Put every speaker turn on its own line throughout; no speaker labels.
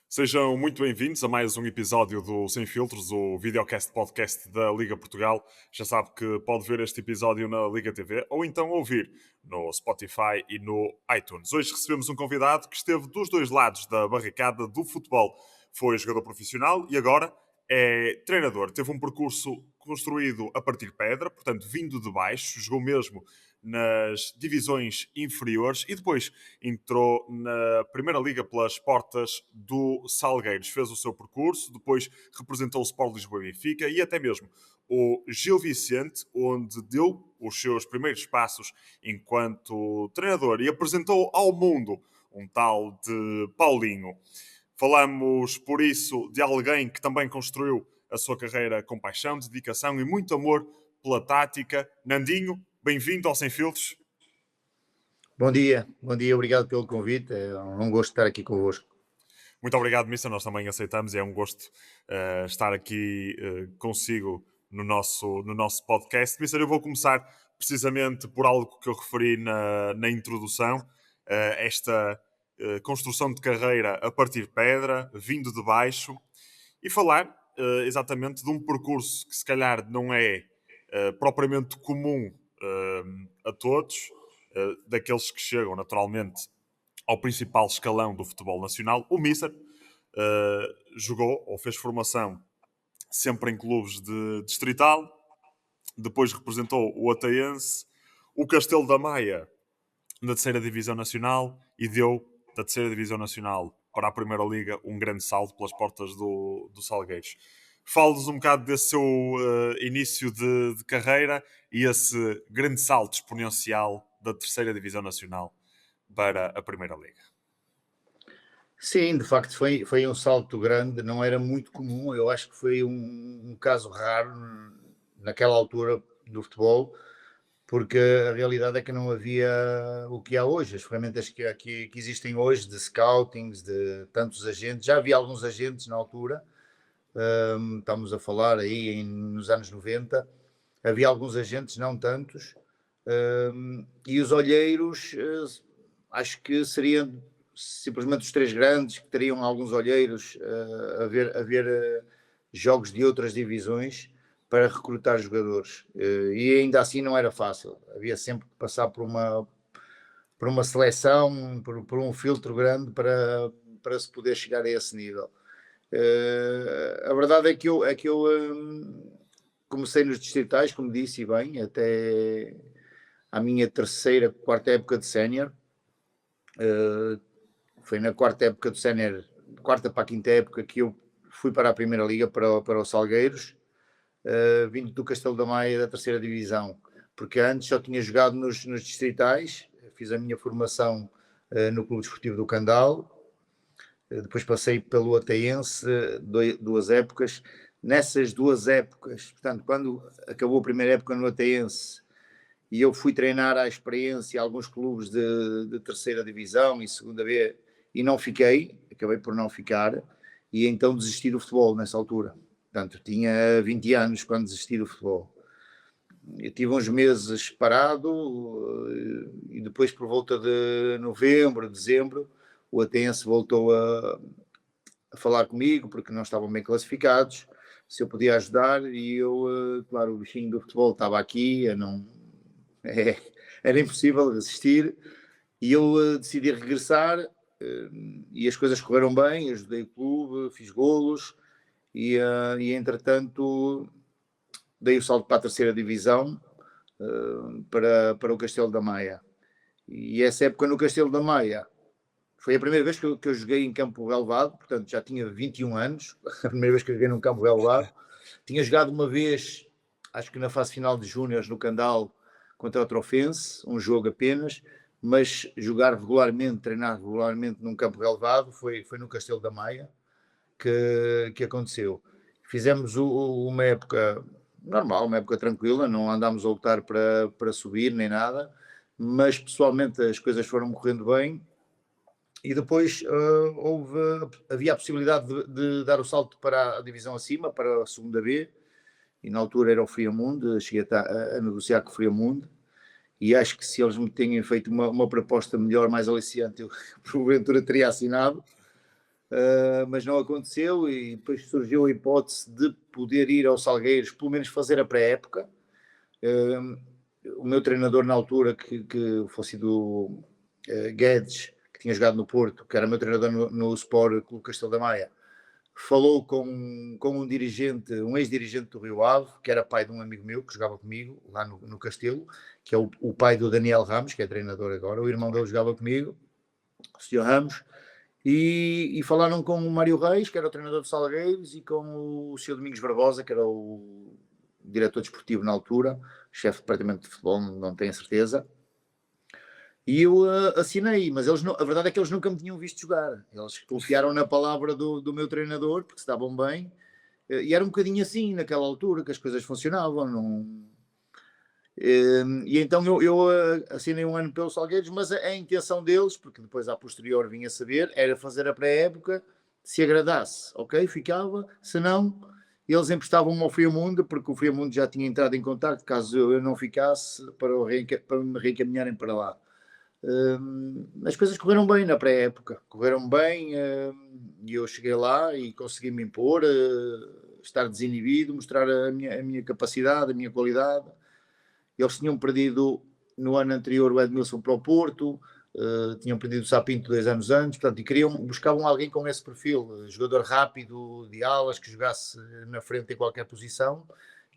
Sejam muito bem-vindos a mais um episódio do Sem Filtros, o videocast podcast da Liga Portugal. Já sabe que pode ver este episódio na Liga TV ou então ouvir no Spotify e no iTunes. Hoje recebemos um convidado que esteve dos dois lados da barricada do futebol. Foi jogador profissional e agora é treinador. Teve um percurso construído a partir de pedra, portanto vindo de baixo, jogou mesmo nas divisões inferiores e depois entrou na Primeira Liga pelas portas do Salgueiros. Fez o seu percurso, depois representou o Sport Lisboa e Benfica e até mesmo o Gil Vicente, onde deu os seus primeiros passos enquanto treinador e apresentou ao mundo um tal de Paulinho. Falamos, por isso, de alguém que também construiu a sua carreira com paixão, dedicação e muito amor pela tática. Nandinho, bem-vindo ao Sem Filtros.
Bom dia, obrigado pelo convite, é um gosto estar aqui convosco.
Muito obrigado, Mister, nós também aceitamos e é um gosto estar aqui consigo no nosso podcast. Mister, eu vou começar precisamente por algo que eu referi na introdução, esta construção de carreira a partir de pedra, vindo de baixo, e falar exatamente de um percurso que se calhar não é propriamente comum a todos, daqueles que chegam naturalmente ao principal escalão do futebol nacional. O Mister jogou ou fez formação sempre em clubes de distrital, depois representou o Ateense, o Castelo da Maia na terceira divisão nacional e deu da terceira divisão nacional para a Primeira Liga um grande salto pelas portas do Salgueiros. Fale-nos um bocado desse seu início de carreira e esse grande salto exponencial da terceira divisão nacional para a Primeira Liga.
Sim, de facto foi um salto grande, não era muito comum, eu acho que foi um caso raro naquela altura do futebol, porque a realidade é que não havia o que há hoje, as ferramentas que existem hoje de scoutings, de tantos agentes, já havia alguns agentes na altura, estamos a falar aí nos anos 90, havia alguns agentes, não tantos, e os olheiros, acho que seriam simplesmente os três grandes, que teriam alguns olheiros a ver jogos de outras divisões para recrutar jogadores. E ainda assim não era fácil, havia sempre que passar por uma seleção, por um filtro grande para se poder chegar a esse nível. A verdade é que eu comecei nos distritais, como disse, e bem, até à minha quarta época de sénior. Foi na quarta época do sénior, quarta para a quinta época, que eu fui para a Primeira Liga, para o Salgueiros, vindo do Castelo da Maia da terceira divisão, porque antes só tinha jogado nos distritais, fiz a minha formação no Clube Desportivo do Candal, depois passei pelo Ateense, duas épocas. Nessas duas épocas, portanto, quando acabou a primeira época no Ateense e eu fui treinar à experiência alguns clubes de terceira divisão e segunda B, e não fiquei, acabei por não ficar, e então desisti do futebol nessa altura. Portanto, tinha 20 anos quando desisti do futebol. Eu tive uns meses parado e depois, por volta de novembro, dezembro, o Ateense voltou a falar comigo, porque não estavam bem classificados, se eu podia ajudar, e eu, claro, o bichinho do futebol estava aqui, era impossível resistir, e eu decidi regressar, e as coisas correram bem, ajudei o clube, fiz golos, e entretanto dei o salto para a terceira divisão, para o Castelo da Maia. E essa época no Castelo da Maia foi a primeira vez que eu joguei em campo relevado, portanto já tinha 21 anos, a primeira vez que eu joguei num campo relevado. Tinha jogado uma vez, acho que na fase final de Júniores no Candal, contra o Trofense, um jogo apenas, mas jogar regularmente, treinar regularmente num campo relevado foi no Castelo da Maia que aconteceu. Fizemos uma época normal, uma época tranquila, não andámos a lutar para subir nem nada, mas pessoalmente as coisas foram correndo bem e depois havia a possibilidade de dar o salto para a divisão acima, para a segunda B, e na altura era o Friamundo, cheguei a negociar com o Friamundo, e acho que se eles me tinham feito uma proposta melhor, mais aliciante, eu porventura teria assinado, mas não aconteceu, e depois surgiu a hipótese de poder ir aos Salgueiros, pelo menos fazer a pré-época. O meu treinador na altura, que fosse do Guedes, que tinha jogado no Porto, que era meu treinador no Sport Clube Castelo da Maia, falou com um dirigente, um ex-dirigente do Rio Ave, que era pai de um amigo meu que jogava comigo lá no Castelo, que é o pai do Daniel Ramos, que é treinador agora. O irmão dele jogava comigo, o Sr. Ramos, e falaram com o Mário Reis, que era o treinador do Salgueiros, e com o Sr. Domingos Barbosa, que era o diretor desportivo na altura, chefe de departamento de futebol, não tenho a certeza. E eu assinei, mas a verdade é que eles nunca me tinham visto jogar. Eles confiaram na palavra do meu treinador, porque estavam bem, e era um bocadinho assim, naquela altura, que as coisas funcionavam. Não... E então eu assinei um ano pelos Salgueiros, mas a intenção deles, porque depois a posterior vinha a saber, era fazer a pré-época, se agradasse, ok, ficava, se não, eles emprestavam-me ao Friamundo, porque o Friamundo já tinha entrado em contato, caso eu não ficasse, para me reencaminharem para lá. As coisas correram bem na pré-época, correram bem, e eu cheguei lá e consegui me impor, estar desinibido, mostrar a minha capacidade, a minha qualidade. Eles tinham perdido no ano anterior o Edmilson para o Porto, tinham perdido o Sapinto 2 anos antes, portanto, e buscavam alguém com esse perfil, jogador rápido, de alas, que jogasse na frente em qualquer posição,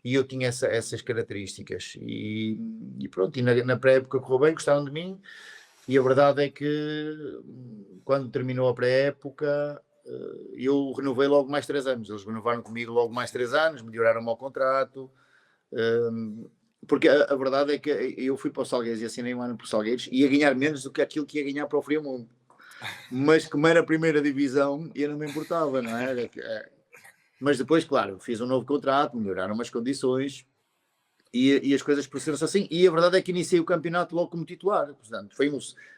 e eu tinha essas características. E pronto, e na pré-época correu bem, gostaram de mim, e a verdade é que quando terminou a pré-época, eu renovei logo mais 3 anos. Eles renovaram comigo logo mais 3 anos, melhoraram-me o contrato, porque a verdade é que eu fui para o Salgueiros e assinei um ano para o Salgueiros e ia ganhar menos do que aquilo que ia ganhar para o Friamundo. Mas como era a primeira divisão, eu não me importava, não é? Mas depois, claro, fiz um novo contrato, melhoraram as condições e as coisas procederam-se assim. E a verdade é que iniciei o campeonato logo como titular. Portanto,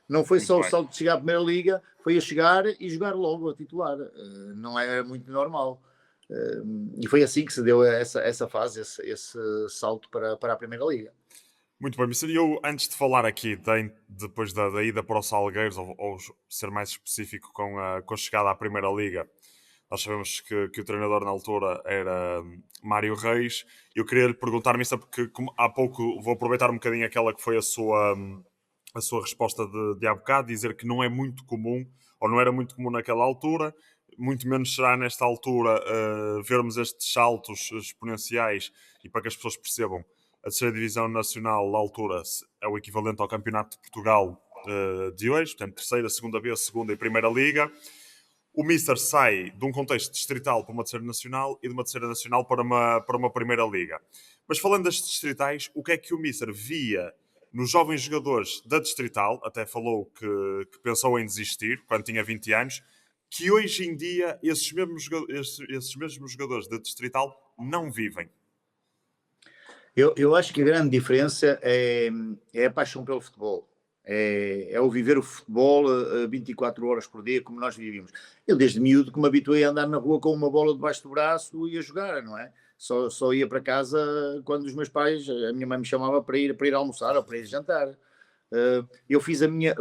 não foi
Muito
só o
bem.
salto de chegar à primeira liga, foi a chegar e jogar logo a titular. Não é muito normal. E foi assim que se deu essa fase, esse salto para a primeira liga.
Muito bem, Mr. Eu, antes de falar aqui, depois da ida para o Salgueiros, ou ser mais específico com a chegada à Primeira Liga, nós sabemos que o treinador na altura era Mário Reis. Eu queria lhe perguntar, Mr. porque há pouco vou aproveitar um bocadinho aquela que foi a sua resposta de há bocado, dizer que não é muito comum, ou não era muito comum naquela altura, muito menos será nesta altura vermos estes saltos exponenciais, e para que as pessoas percebam, a terceira divisão nacional na altura é o equivalente ao campeonato de Portugal de hoje, portanto terceira, segunda B, segunda e primeira liga. O Mister sai de um contexto distrital para uma terceira nacional e de uma terceira nacional para uma primeira liga. Mas falando das distritais, o que é que o Mister via nos jovens jogadores da distrital, até falou que pensou em desistir quando tinha 20 anos, que hoje em dia esses mesmos jogadores da distrital não vivem?
Eu acho que a grande diferença é a paixão pelo futebol. É o viver o futebol 24 horas por dia, como nós vivíamos. Eu, desde miúdo, que me habituei a andar na rua com uma bola debaixo do braço e a jogar, não é? Só ia para casa quando os meus pais, a minha mãe me chamava para ir almoçar ou para ir jantar. Eu fiz a minha.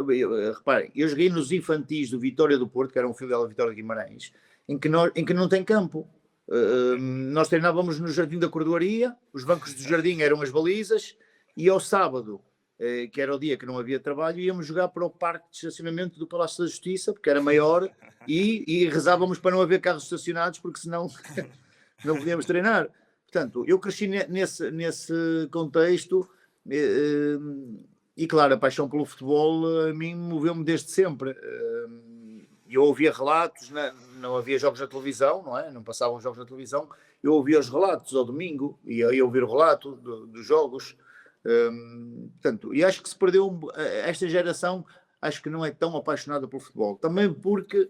Reparem, eu joguei nos infantis do Vitória do Porto, que era um filial da Vitória de Guimarães, em que não tem campo. Nós treinávamos no Jardim da Cordoaria, os bancos do jardim eram as balizas, e ao sábado, que era o dia que não havia trabalho, íamos jogar para o parque de estacionamento do Palácio da Justiça, porque era maior, e rezávamos para não haver carros estacionados, porque senão não podíamos treinar. Portanto, eu cresci nesse contexto, e claro, a paixão pelo futebol a mim moveu-me desde sempre. Eu ouvia relatos, não havia jogos na televisão, não é? Não passavam jogos na televisão. Eu ouvia os relatos ao domingo, ia ouvir o relato dos jogos. Portanto, e acho que se perdeu esta geração, acho que não é tão apaixonada pelo futebol. Também porque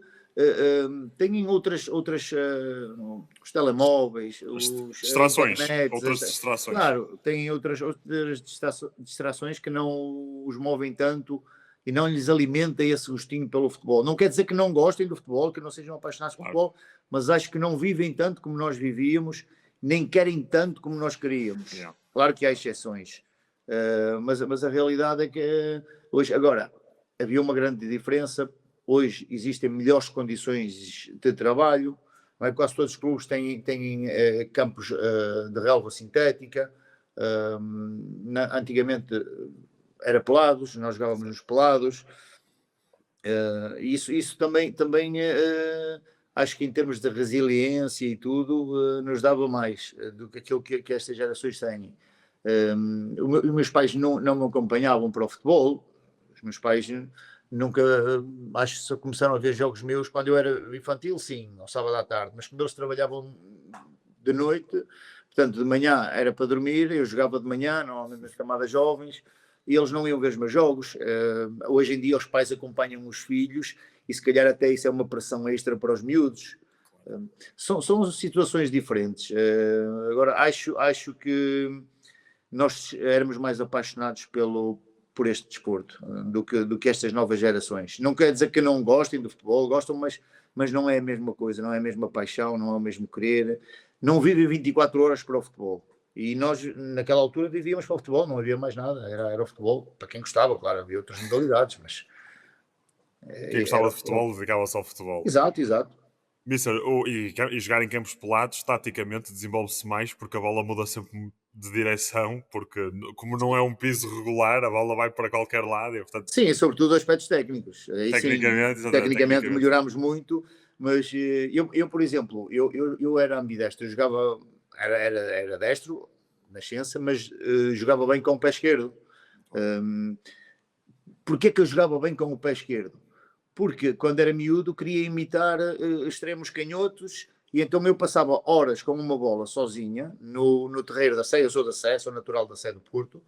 têm outras os telemóveis,
Distrações,
internets,
outras distrações.
claro, têm outras distrações que não os movem tanto e não lhes alimenta esse gostinho pelo futebol. Não quer dizer que não gostem do futebol, que não sejam apaixonados por
Claro.
futebol, mas acho que não vivem tanto como nós vivíamos, nem querem tanto como nós queríamos.
Yeah.
Claro que há exceções, mas a realidade é que hoje, agora, havia uma grande diferença. Hoje existem melhores condições de trabalho, não é? Quase todos os clubes têm campos de relva sintética. Antigamente era pelados, nós jogávamos nos pelados. Isso também acho que em termos de resiliência e tudo, nos dava mais do que aquilo que estas gerações têm. Os meus pais não me acompanhavam para o futebol. Os meus pais nunca, acho que só começaram a ver jogos meus quando eu era infantil, sim, ao sábado à tarde, mas quando eles trabalhavam de noite, portanto de manhã era para dormir, eu jogava de manhã, normalmente nas camadas jovens, e eles não iam ver os meus jogos. Hoje em dia os pais acompanham os filhos e se calhar até isso é uma pressão extra para os miúdos. São situações diferentes. Agora acho que nós éramos mais apaixonados por este desporto do que estas novas gerações. Não quer dizer que não gostem do futebol, gostam, mas não é a mesma coisa, não é a mesma paixão, não é o mesmo querer. Não vivem 24 horas para o futebol. E nós, naquela altura, vivíamos para o futebol, não havia mais nada, era o futebol, para quem gostava, claro, havia outras modalidades, mas...
Quem gostava de futebol dedicava-se ao futebol.
Exato.
Mister, e jogar em campos pelados, taticamente, desenvolve-se mais porque a bola muda sempre de direção, porque como não é um piso regular, a bola vai para qualquer lado e, portanto,
Sim, sobretudo aspectos técnicos. Aí sim,
tecnicamente, exatamente,
tecnicamente melhorámos muito, mas eu por exemplo, eu era ambidestro, eu jogava, era destro, nascença, mas jogava bem com o pé esquerdo. Porquê que eu jogava bem com o pé esquerdo? Porque quando era miúdo queria imitar extremos canhotos e então eu passava horas com uma bola sozinha no terreiro da Sé. Eu sou da Sé, sou natural da Sé do Porto,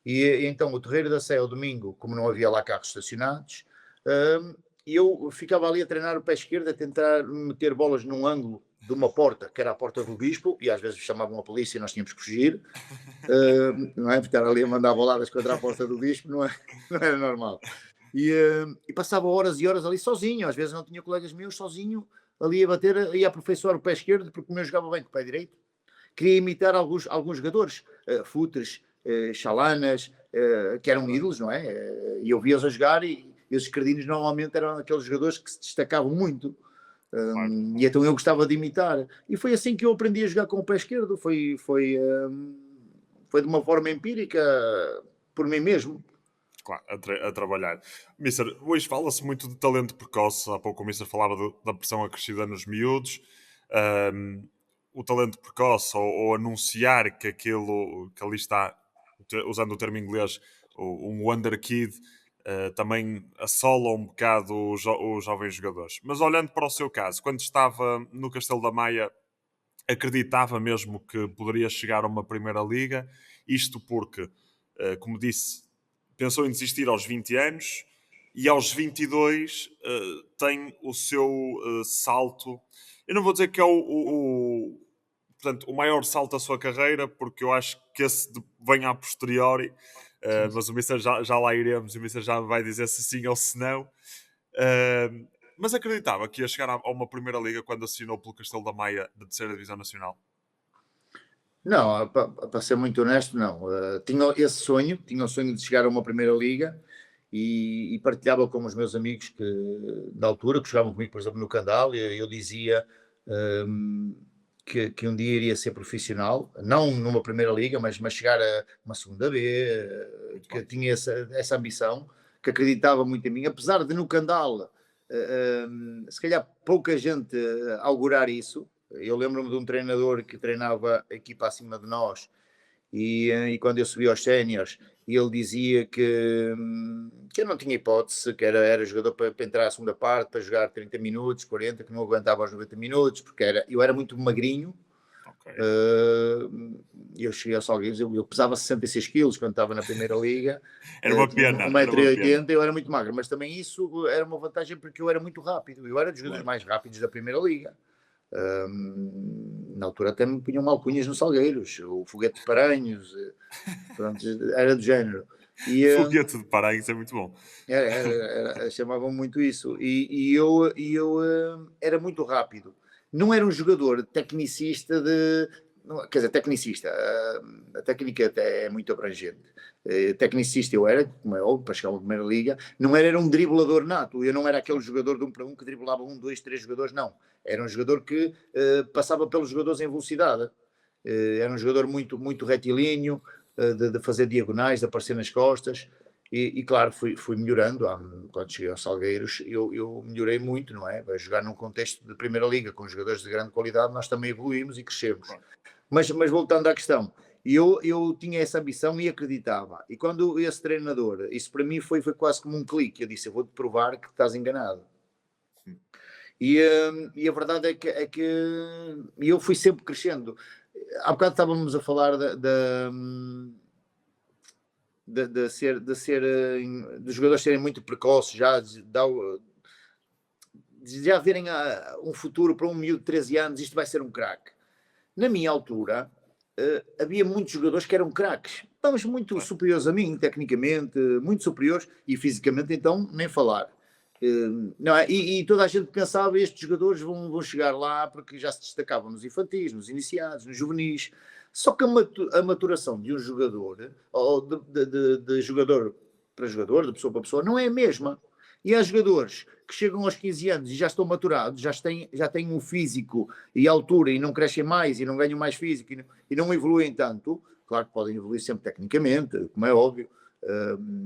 e então o terreiro da Sé ao domingo, como não havia lá carros estacionados, eu ficava ali a treinar o pé esquerdo, a tentar meter bolas num ângulo de uma porta, que era a porta do Bispo, e às vezes chamavam a polícia e nós tínhamos que fugir, não é? Ficar ali a mandar boladas contra a porta do Bispo não era normal. E passava horas e horas ali sozinho, às vezes não tinha colegas meus, sozinho, ali a bater, ia aperfeiçoar o pé esquerdo, porque o meu jogava bem com o pé direito. Queria imitar alguns jogadores, Futres, Chalanas, que eram ídolos, não é? E eu via-os a jogar e esses credinos normalmente eram aqueles jogadores que se destacavam muito.
claro.
E então eu gostava de imitar. E foi assim que eu aprendi a jogar com o pé esquerdo. Foi de uma forma empírica, por mim mesmo.
Claro, a trabalhar. Mister, hoje fala-se muito de talento precoce. Há pouco o Mister falava da pressão acrescida nos miúdos. Ahm, o talento precoce ou anunciar que aquilo que ali está, usando o termo inglês, um wonder kid, também assola um bocado os jovens jogadores. Mas olhando para o seu caso, quando estava no Castelo da Maia, acreditava mesmo que poderia chegar a uma Primeira Liga, isto porque, como disse, pensou em desistir aos 20 anos e aos 22 tem o seu salto. Eu não vou dizer que é portanto, o maior salto da sua carreira, porque eu acho que esse vem a posteriori, mas o Mister já lá iremos, e o Mister já vai dizer se sim ou se não. Mas acreditava que ia chegar a uma Primeira Liga quando assinou pelo Castelo da Maia da terceira Divisão Nacional.
Não, para ser muito honesto, não. Tinha esse sonho, tinha o sonho de chegar a uma Primeira Liga e partilhava com os meus amigos da altura, que jogavam comigo, por exemplo, no Candal, e eu dizia que um dia iria ser profissional, não numa Primeira Liga, mas chegar a uma segunda B, que tinha essa ambição, que acreditava muito em mim, apesar de no Candal, se calhar pouca gente augurar isso. Eu lembro-me de um treinador que treinava a equipa acima de nós e quando eu subi aos séniores, ele dizia que eu não tinha hipótese, que era jogador para entrar à segunda parte, para jogar 30 minutos, 40, que não aguentava aos 90 minutos, porque eu era muito magrinho.
Ok.
Eu cheguei ao Salgueiros, eu pesava 66 quilos quando estava na Primeira Liga.
Era uma
Tinha
pena. Era uma
1,80
pena.
m, eu era muito magro, mas também isso era uma vantagem porque eu era muito rápido. Eu era dos jogadores mais rápidos da Primeira Liga. Na altura até me punham alcunhas no Salgueiros, o Foguete de Paranhos, pronto, era do género. E,
Foguete de Paranhos, isso é muito bom.
chamavam muito isso. E eu era muito rápido. Não era um jogador tecnicista de. Quer dizer, tecnicista. A técnica até é muito abrangente. Tecnicista eu era, como é óbvio, para chegar à primeira liga. Não era um driblador nato. Eu não era aquele jogador de 1 para 1 que driblava 1, 2, 3 jogadores, não. Era um jogador que passava pelos jogadores em velocidade. Era um jogador muito, muito retilíneo, de fazer diagonais, de aparecer nas costas. E claro, fui melhorando. Quando cheguei aos Salgueiros, eu melhorei muito, não é? A jogar num contexto de Primeira Liga, com jogadores de grande qualidade, nós também evoluímos e crescemos.
Claro.
Mas voltando à questão, eu tinha essa ambição e acreditava. E quando esse treinador, isso para mim foi quase como um clique. Eu disse: eu vou-te provar que estás enganado. E a verdade é que eu fui sempre crescendo. Há bocado estávamos a falar dos jogadores serem muito precoces, já verem um futuro para um miúdo de 13 anos, isto vai ser um craque. Na minha altura, havia muitos jogadores que eram craques, mas muito superiores a mim, tecnicamente, muito superiores, e fisicamente, então, nem falar. Não é? E toda a gente pensava: estes jogadores vão chegar lá porque já se destacavam nos infantis, nos iniciados, nos juvenis. Só que a maturação de um jogador, ou de jogador para jogador, de pessoa para pessoa, não é a mesma. E há jogadores que chegam aos 15 anos e já estão maturados, já têm um físico e altura e não crescem mais e não ganham mais físico e não evoluem tanto. Claro que podem evoluir sempre tecnicamente, como é óbvio,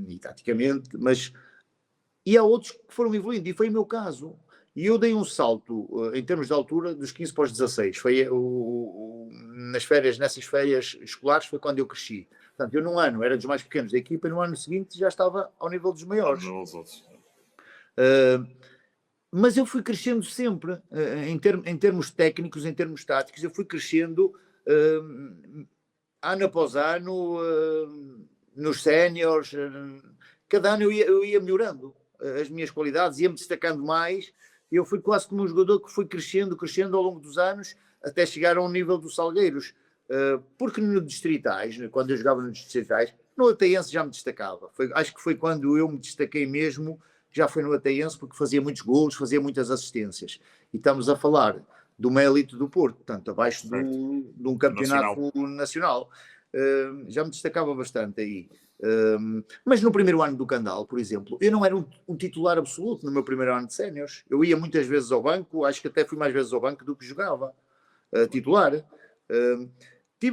e taticamente, mas... E há outros que foram evoluindo, e foi o meu caso. E eu dei um salto, em termos de altura, dos 15 para os 16. Foi nessas férias escolares, foi quando eu cresci. Portanto, eu num ano era dos mais pequenos da equipa, e no ano seguinte já estava ao nível dos maiores. Mas eu fui crescendo sempre, em termos técnicos, em termos táticos, eu fui crescendo ano após ano, nos séniores. Cada ano eu ia melhorando as minhas qualidades, ia-me destacando mais. Eu fui quase como um jogador que foi crescendo ao longo dos anos, até chegar ao nível dos Salgueiros. Porque nos distritais, quando eu jogava nos distritais, no Ateense já me destacava. Acho que foi quando eu me destaquei mesmo, já foi no Ateense, porque fazia muitos golos, fazia muitas assistências. E estamos a falar de uma elite do Porto, portanto, abaixo de um campeonato nacional. Já me destacava bastante aí. Mas no primeiro ano do Candal, por exemplo, eu não era um titular absoluto no meu primeiro ano de séniores. Eu ia muitas vezes ao banco, acho que até fui mais vezes ao banco do que jogava titular.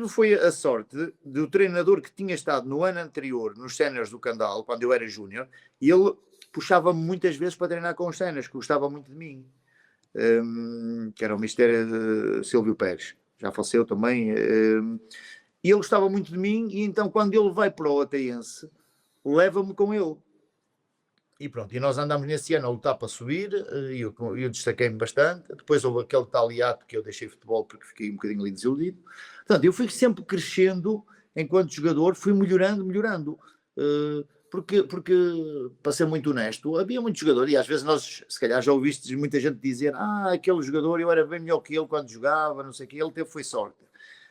Foi a sorte do treinador que tinha estado no ano anterior nos séniores do Candal, quando eu era júnior, e ele puxava-me muitas vezes para treinar com os séniores, que gostava muito de mim, que era o Mister Silvio Pérez, já faleceu também. E ele gostava muito de mim, e então quando ele vai para o Ateense, leva-me com ele. E pronto, e nós andámos nesse ano a lutar para subir, e eu destaquei-me bastante. Depois houve aquele tal hiato que eu deixei futebol porque fiquei um bocadinho ali desiludido. Portanto, eu fui sempre crescendo enquanto jogador, fui melhorando. Porque, para ser muito honesto, havia muito jogador, e às vezes nós, se calhar já ouviste muita gente dizer: aquele jogador, eu era bem melhor que ele quando jogava, não sei o que, ele foi sorte.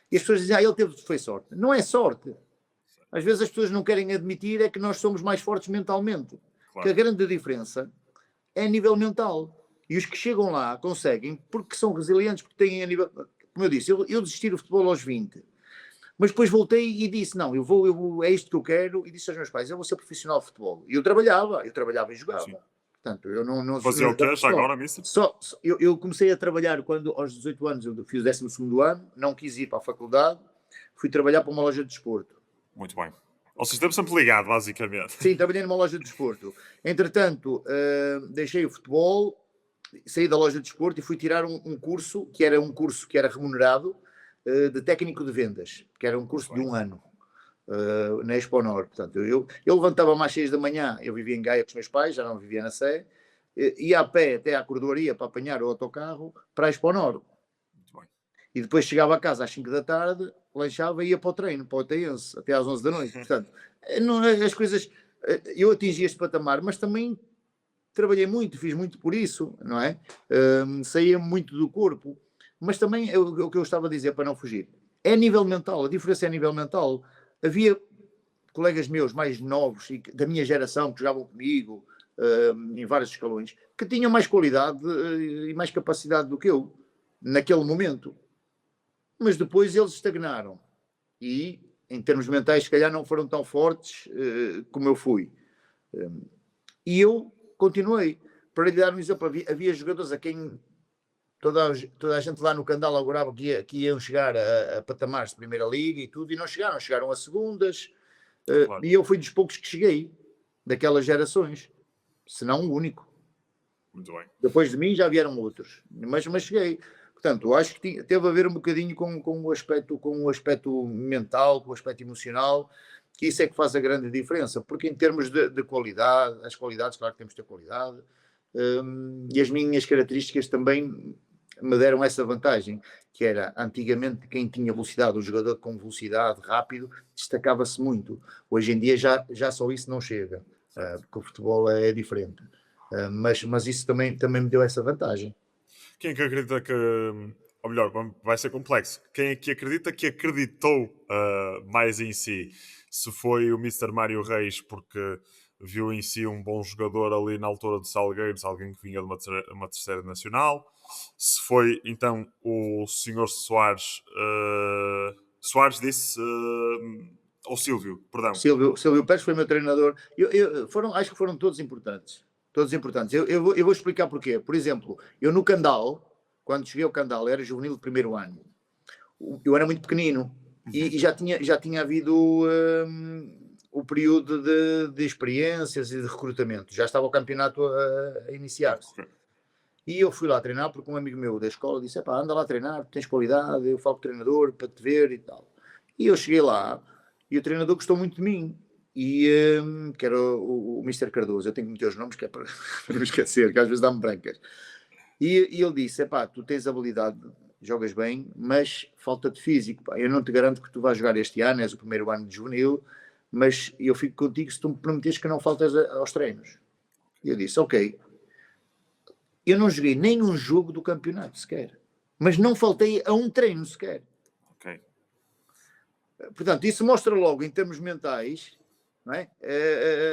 E as pessoas dizem: ele foi sorte. Não é sorte. Às vezes as pessoas não querem admitir é que nós somos mais fortes mentalmente. Claro. Que a grande diferença é a nível mental. E os que chegam lá conseguem, porque são resilientes, porque têm a nível... Como eu disse, eu desisti do futebol aos 20. Mas depois voltei e disse: não, é isto que eu quero. E disse aos meus pais: eu vou ser profissional de futebol. E eu trabalhava e jogava. Sim. Portanto, eu não
fazia o que és agora, mister?
Eu comecei a trabalhar quando, aos 18 anos, eu fiz o 12º ano, não quis ir para a faculdade, fui trabalhar para uma loja de desporto.
Muito bem. Ou seja, estamos sempre ligados, basicamente.
Sim, trabalhei numa loja de desporto. Entretanto, deixei o futebol, saí da loja de desporto e fui tirar um curso que era remunerado, de técnico de vendas, que era um curso de 1 ano. Na Expo Nord. Portanto, eu levantava-me às 6 da manhã, eu vivia em Gaia com os meus pais, já não vivia na Sé, ia a pé até à cordoaria para apanhar o autocarro para a Expo Nord. E depois chegava a casa às 5 da tarde, lanchava e ia para o treino, para o Ateense, até às 11 da noite. Portanto, as coisas... Eu atingi este patamar, mas também trabalhei muito, fiz muito por isso, não é? Saía muito do corpo. Mas também, o que eu estava a dizer, para não fugir, é a nível mental, a diferença é a nível mental. Havia colegas meus mais novos e da minha geração que jogavam comigo em vários escalões, que tinham mais qualidade e mais capacidade do que eu naquele momento. Mas depois eles estagnaram e, em termos mentais, se calhar não foram tão fortes como eu fui. E eu continuei. Para lhe dar um exemplo, havia jogadores a quem toda a gente lá no Candal augurava que iam chegar a patamares de Primeira Liga e tudo, e não chegaram. Chegaram a segundas.
Claro.
E eu fui dos poucos que cheguei, daquelas gerações. Se não o único.
Muito bem.
Depois de mim já vieram outros. Mas cheguei. Portanto, acho que teve a ver um bocadinho com o aspecto mental, com o aspecto emocional, que isso é que faz a grande diferença. Porque em termos de qualidade, as qualidades, claro que temos de ter qualidade, e as minhas características também me deram essa vantagem, que era, antigamente, quem tinha velocidade, o jogador com velocidade, rápido, destacava-se muito. Hoje em dia já só isso não chega, porque o futebol é diferente. Mas isso também me deu essa vantagem.
Quem é que acredita que. Ou melhor, vai ser complexo. Quem é que acredita que acreditou mais em si? Se foi o Mister Mário Reis, porque viu em si um bom jogador ali na altura de Salgueiros, alguém que vinha de uma terceira nacional. Se foi então o Senhor Soares. Soares disse. Ou Silvio, perdão.
Silvio Pérez foi meu treinador. Acho que foram todos importantes. Todos importantes. Eu vou explicar porquê. Por exemplo, eu no Candal, quando cheguei ao Candal, era juvenil de primeiro ano. Eu era muito pequenino e já tinha havido o período de experiências e de recrutamento. Já estava o campeonato a iniciar-se. E eu fui lá treinar porque um amigo meu da escola disse: anda lá treinar, tens qualidade, eu falo com o treinador para te ver e tal. E eu cheguei lá e o treinador gostou muito de mim. E que era o Mr. Cardoso. Eu tenho que meter os nomes que é para não me esquecer, que às vezes dá-me brancas. E ele disse: tu tens habilidade, jogas bem, mas falta-te físico. Eu não te garanto que tu vais jogar este ano, és o primeiro ano de juvenil, mas eu fico contigo se tu me prometes que não faltas aos treinos. E eu disse: ok. Eu não joguei nem um jogo do campeonato sequer, mas não faltei a um treino sequer.
Ok.
Portanto, isso mostra logo, em termos mentais, não é?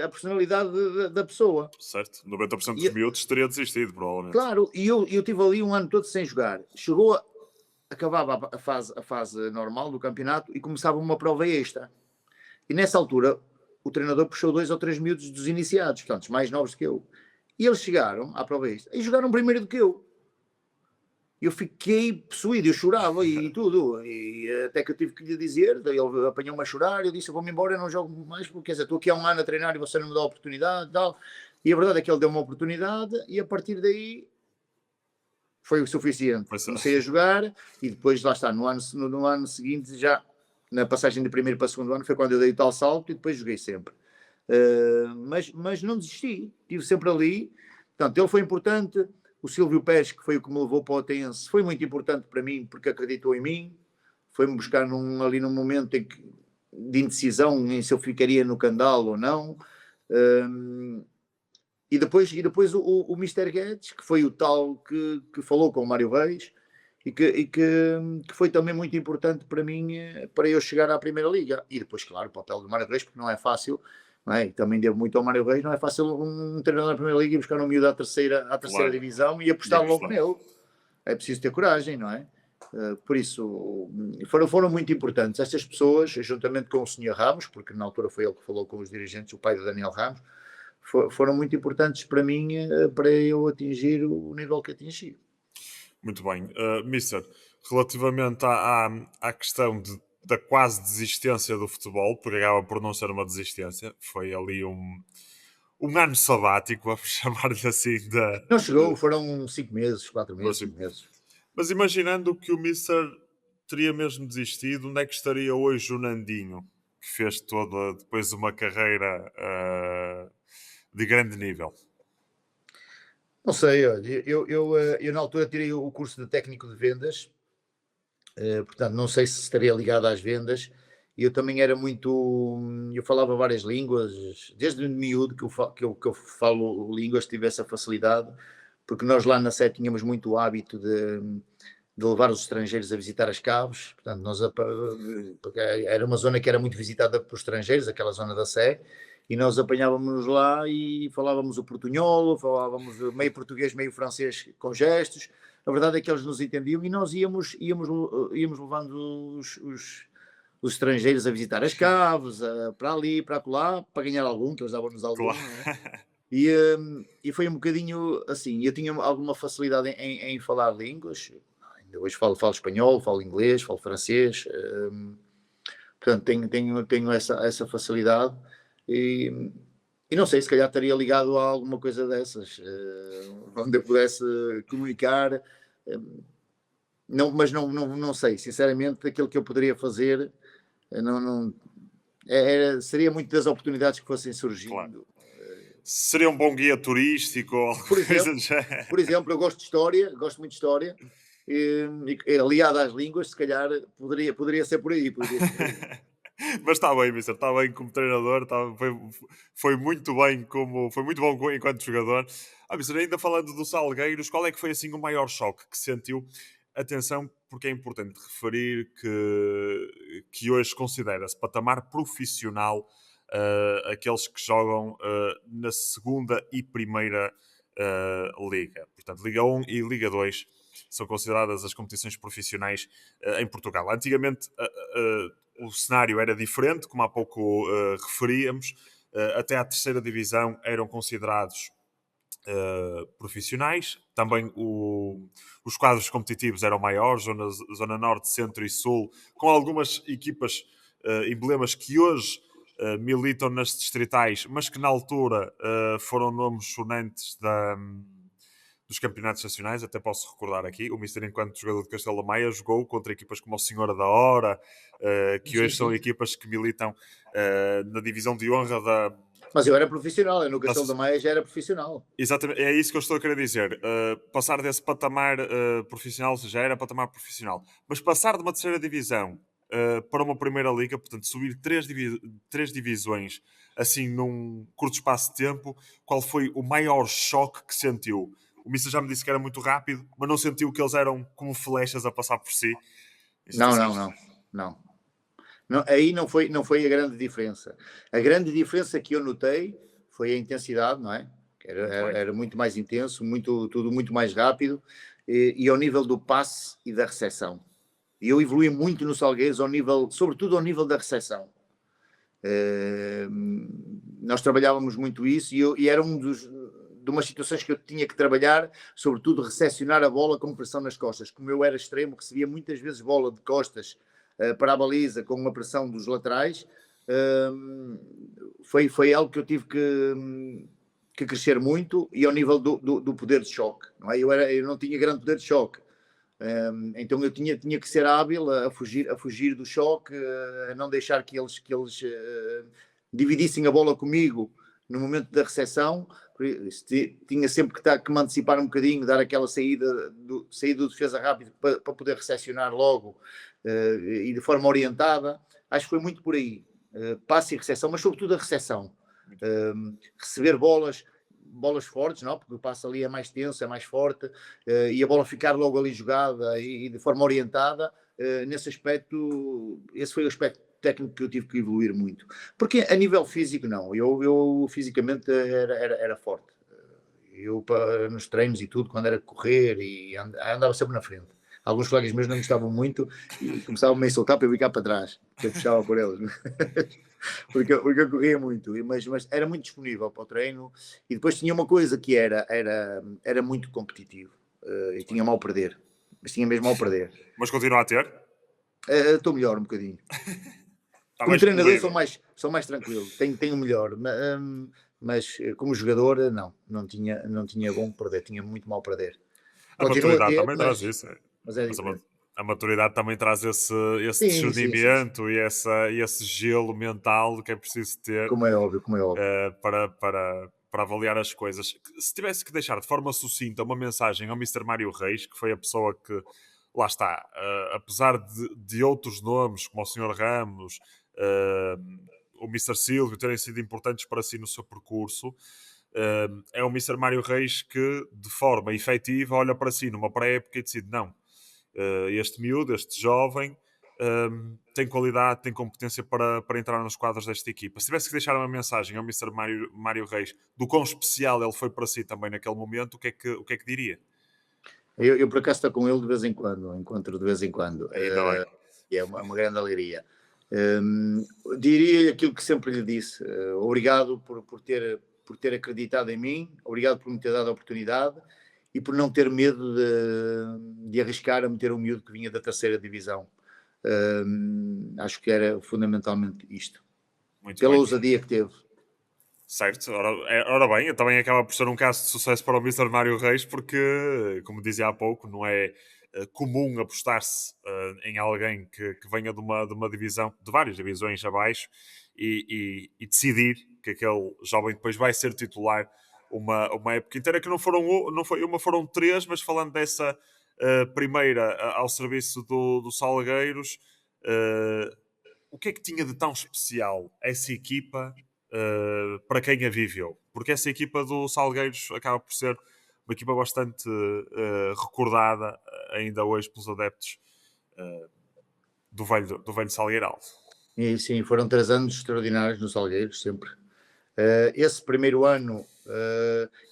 A personalidade da pessoa.
Certo. 90% dos miúdos teria desistido, provavelmente.
Claro, e eu tive ali um ano todo sem jogar. Acabava a fase normal do campeonato e começava uma prova extra. E nessa altura, o treinador puxou 2 ou 3 miúdos dos iniciados, portanto, os mais novos que eu. E eles chegaram à prova extra e jogaram primeiro do que eu. Eu fiquei possuído, eu chorava e tudo. E até que eu tive que lhe dizer, ele apanhou-me a chorar, eu disse: eu vou-me embora, eu não jogo mais, porque quer dizer, estou aqui há um ano a treinar e você não me dá a oportunidade e tal. E a verdade é que ele deu uma oportunidade e a partir daí foi o suficiente. Comecei a jogar e depois, lá está, no ano seguinte, já na passagem de primeiro para segundo ano, foi quando eu dei o tal salto e depois joguei sempre. Mas não desisti, estive sempre ali. Portanto, ele foi importante. O Silvio Pérez, que foi o que me levou para o Otense, foi muito importante para mim porque acreditou em mim. Foi-me buscar ali num momento de indecisão em se eu ficaria no Candal ou não. E depois o Mr. Guedes, que foi o tal que falou com o Mário Reis e que foi também muito importante para mim, para eu chegar à Primeira Liga. E depois, claro, o papel do Mário Reis, porque não é fácil, não é? E também devo muito ao Mário Reis, não é fácil um treinador da Primeira Liga e buscar um miúdo à terceira claro. Divisão e apostar logo nele. É preciso ter coragem, não é? Por isso, foram muito importantes. Estas pessoas, juntamente com o Sr. Ramos, porque na altura foi ele que falou com os dirigentes, o pai do Daniel Ramos, foram muito importantes para mim, para eu atingir o nível que atingi.
Muito bem. Mister, relativamente à questão da quase desistência do futebol, porque acaba por não ser uma desistência, foi ali um ano sabático, vamos chamar-lhe assim.
Não chegou, foram 5 meses, 4 meses, 5 meses.
Mas imaginando que o Mister teria mesmo desistido, onde é que estaria hoje o Nandinho, que fez toda depois uma carreira de grande nível?
Não sei, olha, eu na altura tirei o curso de técnico de vendas, portanto não sei se estaria ligado às vendas. Eu também era eu falava várias línguas, desde miúdo que eu falo línguas, tive essa facilidade, porque nós lá na SET tínhamos muito o hábito de levar os estrangeiros a visitar as caves, portanto, porque era uma zona que era muito visitada por estrangeiros, aquela zona da Sé, e nós apanhávamos lá e falávamos o portunhol, falávamos meio português, meio francês com gestos. A verdade é que eles nos entendiam e nós íamos levando os estrangeiros a visitar as caves, para ali, para acolá, para ganhar algum, que eles davam-nos algum,
Claro.
não é? E foi um bocadinho assim. Eu tinha alguma facilidade em falar línguas. Ainda hoje falo espanhol, falo inglês, falo francês. Portanto, tenho essa facilidade. E, e não sei, se calhar estaria ligado a alguma coisa dessas, onde eu pudesse comunicar. Não, mas não sei, sinceramente, aquilo que eu poderia fazer, não, seria muito das oportunidades que fossem
Claro.
surgindo.
Seria um bom guia turístico ou alguma
Por
coisa
exemplo,
do género.
eu gosto de história, gosto muito de história, aliado às línguas, se calhar poderia ser por aí, poderia ser por aí.
Mas está bem, Mister, está bem como treinador, foi muito bem foi muito bom enquanto jogador. Mister, ainda falando do Salgueiros, qual é que foi assim o maior choque que sentiu? Atenção, porque é importante referir que hoje considera-se patamar profissional aqueles que jogam na segunda e primeira liga. Portanto, Liga 1 e Liga 2 são consideradas as competições profissionais em Portugal. Antigamente o cenário era diferente, como há pouco referíamos. Até à terceira divisão eram considerados profissionais. Também os quadros competitivos eram maiores, zona Norte, Centro e Sul, com algumas equipas emblemas que hoje militam nas distritais, mas que na altura foram nomes sonantes dos campeonatos nacionais. Até posso recordar aqui, o Mister, enquanto jogador de Castelo da Maia, jogou contra equipas como o Senhora da Hora, que
Sim,
hoje são
sim.
equipas que militam na divisão de honra
Mas eu era profissional, eu no
da
Castelo da Maia já era profissional.
Exatamente, é isso que eu estou a querer dizer. Passar desse patamar profissional, ou seja, era patamar profissional, mas passar de uma terceira divisão para uma primeira liga, portanto, subir três divisões assim num curto espaço de tempo, qual foi o maior choque que sentiu? O Mister já me disse que era muito rápido, mas não sentiu que eles eram como flechas a passar por si em
Não, não,
situações.
não, não. Aí não foi a grande diferença. A grande diferença que eu notei foi a intensidade, não é? Era,
Muito
era,
bem.
era muito mais intenso, tudo muito mais rápido, e ao nível do passe e da recepção. E eu evolui muito no Salgueiros, sobretudo ao nível da recepção. Eh, Nós trabalhávamos muito isso e era de umas situações que eu tinha que trabalhar, sobretudo recepcionar a bola com pressão nas costas. Como eu era extremo, recebia muitas vezes bola de costas para a baliza com uma pressão dos laterais. eh, foi algo que eu tive que crescer muito e ao nível do poder de choque. Não é? Eu não tinha grande poder de choque. Então eu tinha que ser hábil a fugir do choque, a não deixar que eles dividissem a bola comigo no momento da recepção. Tinha sempre que me antecipar um bocadinho, dar aquela saída do defesa rápido para poder recepcionar logo e de forma orientada. Acho que foi muito por aí. Passe e recepção, mas sobretudo a recepção.
Muito bem.
Receber bolas fortes, não? Porque o passe ali é mais tenso, é mais forte, e a bola ficar logo ali jogada e de forma orientada, nesse aspecto, esse foi o aspecto técnico que eu tive que evoluir muito. Porque a nível físico, não. Eu fisicamente era forte. Nos treinos e tudo, quando era correr, e andava sempre na frente. Alguns colegas meus não gostavam muito e começavam a me insultar para eu ficar para trás, que eu puxava por eles. Porque eu corria muito, mas era muito disponível para o treino. E depois tinha uma coisa que era muito competitivo, e
Muito bem.
tinha mal a perder, mas tinha mesmo mal a perder.
Mas continua a ter?
Estou melhor um bocadinho.
Está
Como
mais
treinador
polido.
sou mais tranquilo, tenho melhor, mas como jogador não tinha bom perder, tinha muito mal perder.
A
Continuo a
maturidade
ter,
também traz
mas,
isso.
mas é
Mas
diferente.
a maturidade também traz esse
Sim, sim, sim, sim.
discernimento e esse gelo mental que é preciso ter
Como é óbvio, como é óbvio.
para avaliar as coisas. Se tivesse que deixar de forma sucinta uma mensagem ao Mister Mário Reis, que foi a pessoa que, lá está, apesar de outros nomes, como o Senhor Ramos, eh, o Mister Silvio, terem sido importantes para si no seu percurso, é o Mister Mário Reis que, de forma efetiva, olha para si numa pré-época e decide: não, este miúdo, este jovem, tem qualidade, tem competência para entrar nos quadros desta equipa. Se tivesse que deixar uma mensagem ao Mister Mário Reis do quão especial ele foi para si também naquele momento, o que é que diria?
Eu por acaso estou com ele de vez em quando, encontro de vez em quando,
Ainda bem.
e é uma grande alegria. Diria aquilo que sempre lhe disse, obrigado por ter acreditado em mim, obrigado por me ter dado a oportunidade e por não ter medo de arriscar a meter um miúdo que vinha da terceira divisão. Acho que era fundamentalmente isto,
Muito
pela
bem.
ousadia que teve.
Certo, ora bem, também acaba por ser um caso de sucesso para o Mister Mário Reis, porque, como dizia há pouco, não é comum apostar-se em alguém que venha de uma divisão, de várias divisões abaixo, e decidir que aquele jovem depois vai ser titular uma época inteira, que não foi uma, foram três, mas falando dessa primeira ao serviço do Salgueiros, eh, o que é que tinha de tão especial essa equipa para quem a viveu? Porque essa equipa do Salgueiros acaba por ser uma equipa bastante recordada ainda hoje pelos adeptos uh, do velho Salgueiral.
E sim, foram 3 anos extraordinários no Salgueiros, sempre. Esse primeiro ano,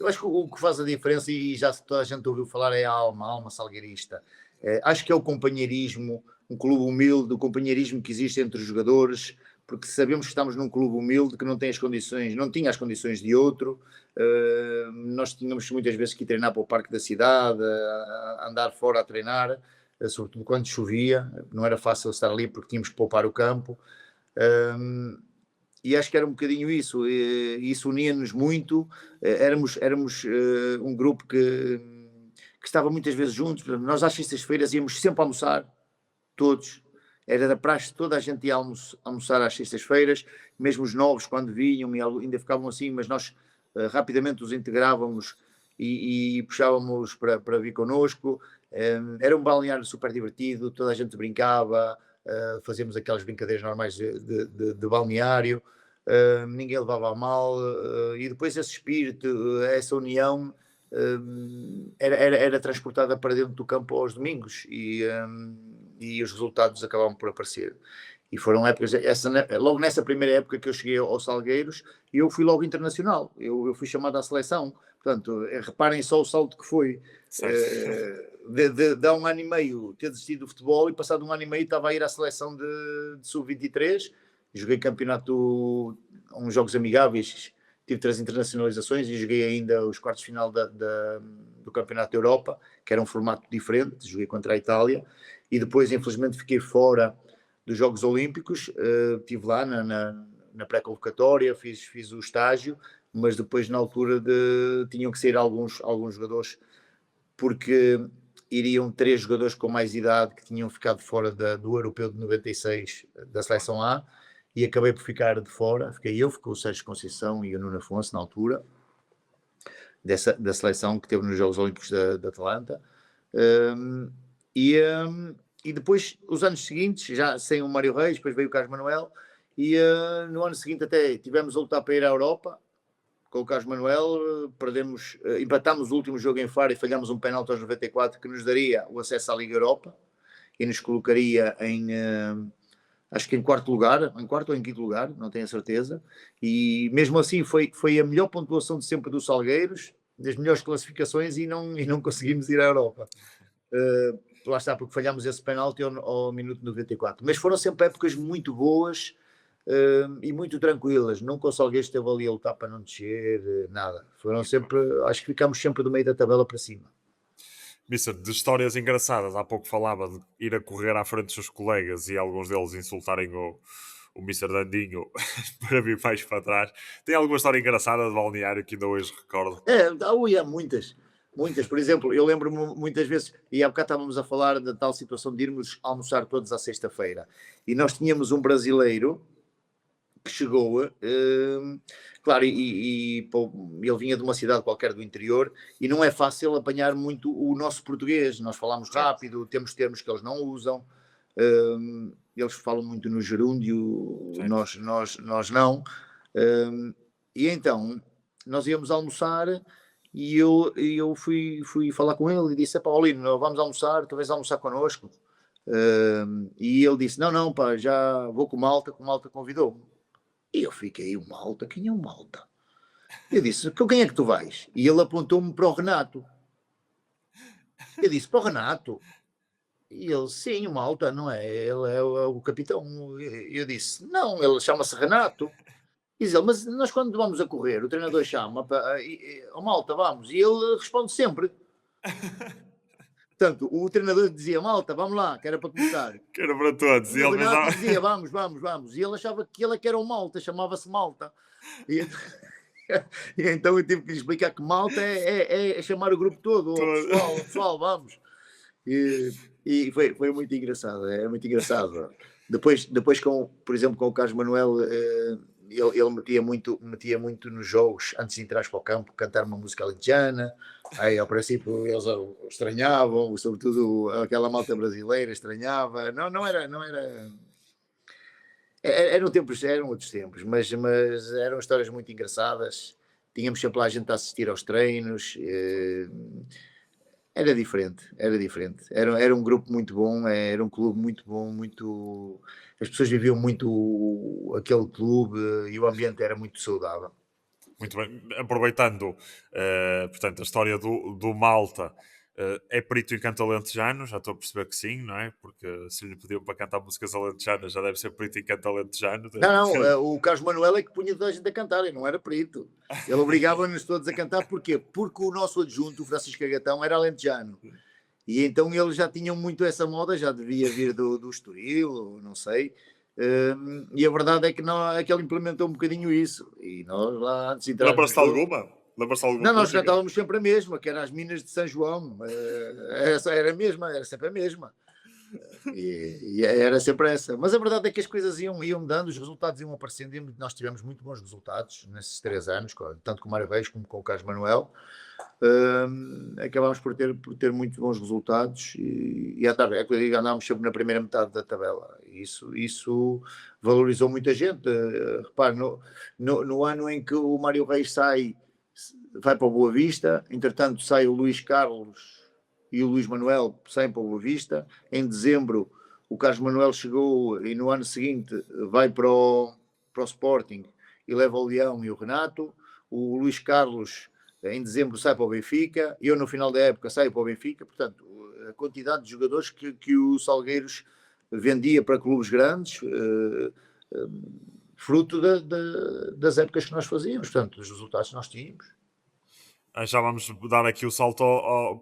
eu acho que o que faz a diferença, e já toda a gente ouviu falar, é a alma salgueirista. Acho que é o companheirismo, um clube humilde, o companheirismo que existe entre os jogadores, porque sabemos que estamos num clube humilde que não tem as condições, não tinha as condições de outro. Nós tínhamos muitas vezes que ir treinar para o parque da cidade, a andar fora a treinar, sobretudo quando chovia, não era fácil estar ali porque tínhamos que poupar o campo. E acho que era um bocadinho isso, isso unia-nos muito, éramos um grupo que estava muitas vezes juntos. Nós às sextas-feiras íamos sempre almoçar, todos, era da praxe, toda a gente ia almoçar às sextas-feiras, mesmo os novos quando vinham ainda ficavam assim, mas nós rapidamente os integrávamos e puxávamos para vir connosco. Era um balneário super divertido, toda a gente brincava, fazíamos aquelas brincadeiras normais de balneário, ninguém levava a mal, e depois esse espírito, essa união era transportada para dentro do campo aos domingos e os resultados acabavam por aparecer. E foram épocas, logo nessa primeira época que eu cheguei aos Salgueiros, eu fui logo internacional, eu fui chamado à seleção. Portanto, reparem só o salto que foi. De há 1 ano e meio ter desistido do futebol e passado 1 ano e meio estava a ir à seleção de sub-23, joguei campeonato, uns jogos amigáveis, tive 3 internacionalizações e joguei ainda os quartos de final do Campeonato da Europa, que era um formato diferente, joguei contra a Itália, e depois infelizmente fiquei fora dos Jogos Olímpicos, estive lá na pré-convocatória, fiz o estágio, mas depois na altura tinham que sair alguns jogadores, porque iriam 3 jogadores com mais idade que tinham ficado fora do Europeu de 96 da Seleção A, e acabei por ficar de fora. Ficou o Sérgio Conceição e o Nuno Afonso na altura, da seleção que teve nos Jogos Olímpicos de Atlanta. E depois, os anos seguintes, já sem o Mário Reis, depois veio o Carlos Manuel, e no ano seguinte até tivemos a lutar para ir à Europa com o Carlos Manuel, empatámos o último jogo em Faro e falhámos um penalti aos 94 que nos daria o acesso à Liga Europa e nos colocaria acho que em quarto ou em quinto lugar, não tenho a certeza, e mesmo assim foi a melhor pontuação de sempre dos Salgueiros, das melhores classificações, e não conseguimos ir à Europa. Lá está, porque falhámos esse penalti ao minuto 94. Mas foram sempre épocas muito boas e muito tranquilas. Nunca o Salgueiros esteve ali a lutar para não descer, nada. Foram sempre, acho que ficámos sempre do meio da tabela para cima.
Mister, de histórias engraçadas, há pouco falava de ir a correr à frente dos seus colegas e alguns deles insultarem o Mister Dandinho para vir mais para trás. Tem alguma história engraçada de balneário que ainda hoje recordo?
Há muitas. Muitas, por exemplo, eu lembro-me muitas vezes, e há bocado estávamos a falar da tal situação de irmos almoçar todos à sexta-feira, e nós tínhamos um brasileiro que chegou, claro, ele vinha de uma cidade qualquer do interior, e não é fácil apanhar muito o nosso português. Nós falamos rápido, temos termos que eles não usam, eles falam muito no gerúndio, nós não. E então, nós íamos almoçar E eu fui falar com ele e disse: "Epá, Paulino, vamos almoçar, tu vens almoçar connosco?" E ele disse: "Não, não, pá, já vou com o Malta convidou-me." E eu fiquei: "O Malta? Quem é o Malta?" Eu disse: "Com quem é que tu vais?" E ele apontou-me para o Renato. Eu disse: "Para o Renato?" E ele: "Sim, o Malta, não é? Ele é o capitão." E eu disse: "Não, ele chama-se Renato." Diz ele: "Mas nós quando vamos a correr, o treinador chama para ó Malta, vamos." E ele responde sempre. Portanto, o treinador dizia: "Malta, vamos lá", que era para começar.
Que era para todos. E
E o
ele
Renato
pensava.
dizia: "Vamos, vamos, vamos." E ele achava que ele é que era o Malta, chamava-se Malta. E então, e então eu tive que lhe explicar que Malta é chamar o grupo todo:
todo.
Ó pessoal, vamos." E, e foi muito engraçado, é muito engraçado. Depois por exemplo, com o Carlos Manuel, ele metia muito nos jogos, antes de entrar para o campo, cantar uma música alentejana. Aí, ao princípio, eles estranhavam, sobretudo aquela malta brasileira estranhava. Não, não era. Eram outros tempos, mas eram histórias muito engraçadas. Tínhamos sempre lá a gente a assistir aos treinos. Era diferente, era diferente. Era um grupo muito bom, era um clube muito bom, muito. As pessoas viviam muito aquele clube e o ambiente era muito saudável.
Muito bem. Aproveitando, portanto, a história do Malta, é perito em canto alentejano, já estou a perceber que sim, não é? Porque se lhe pediu para cantar músicas alentejanas, já deve ser perito em canto alentejano.
Não, não, o Carlos Manuel é que punha toda a gente a cantar, ele não era perito. Ele obrigava-nos todos a cantar, porquê? Porque o nosso adjunto, o Francisco Agatão, era alentejano. E então eles já tinham muito essa moda, já devia vir do Estoril, ou não sei. E a verdade é que, é que ele implementou um bocadinho isso. E nós lá, antes de entrar no
Lembra-se de
jogo.
alguma? Lembra-se de alguma
Não, nós
música?
cantávamos sempre a mesma, que era as Minas de São João. Essa era a mesma, era sempre a mesma. E era sempre essa. Mas a verdade é que as coisas iam mudando, os resultados iam aparecendo e nós tivemos muito bons resultados nesses 3 anos, tanto com o Mário Reis como com o Carlos Manuel. Acabámos por ter muito bons resultados e à tarde, é que eu digo, andámos sempre na primeira metade da tabela. Isso valorizou muita gente. Repare, no ano em que o Mário Reis vai para o Boa Vista, entretanto sai o Luís Carlos e o Luís Manuel saem para o Boa Vista. Em dezembro, o Carlos Manuel chegou e no ano seguinte vai para o Sporting e leva o Leão e o Renato. O Luís Carlos em dezembro sai para o Benfica, eu no final da época saio para o Benfica. Portanto, a quantidade de jogadores que o Salgueiros vendia para clubes grandes, fruto das épocas que nós fazíamos, portanto, dos resultados que nós tínhamos.
Já vamos dar aqui o salto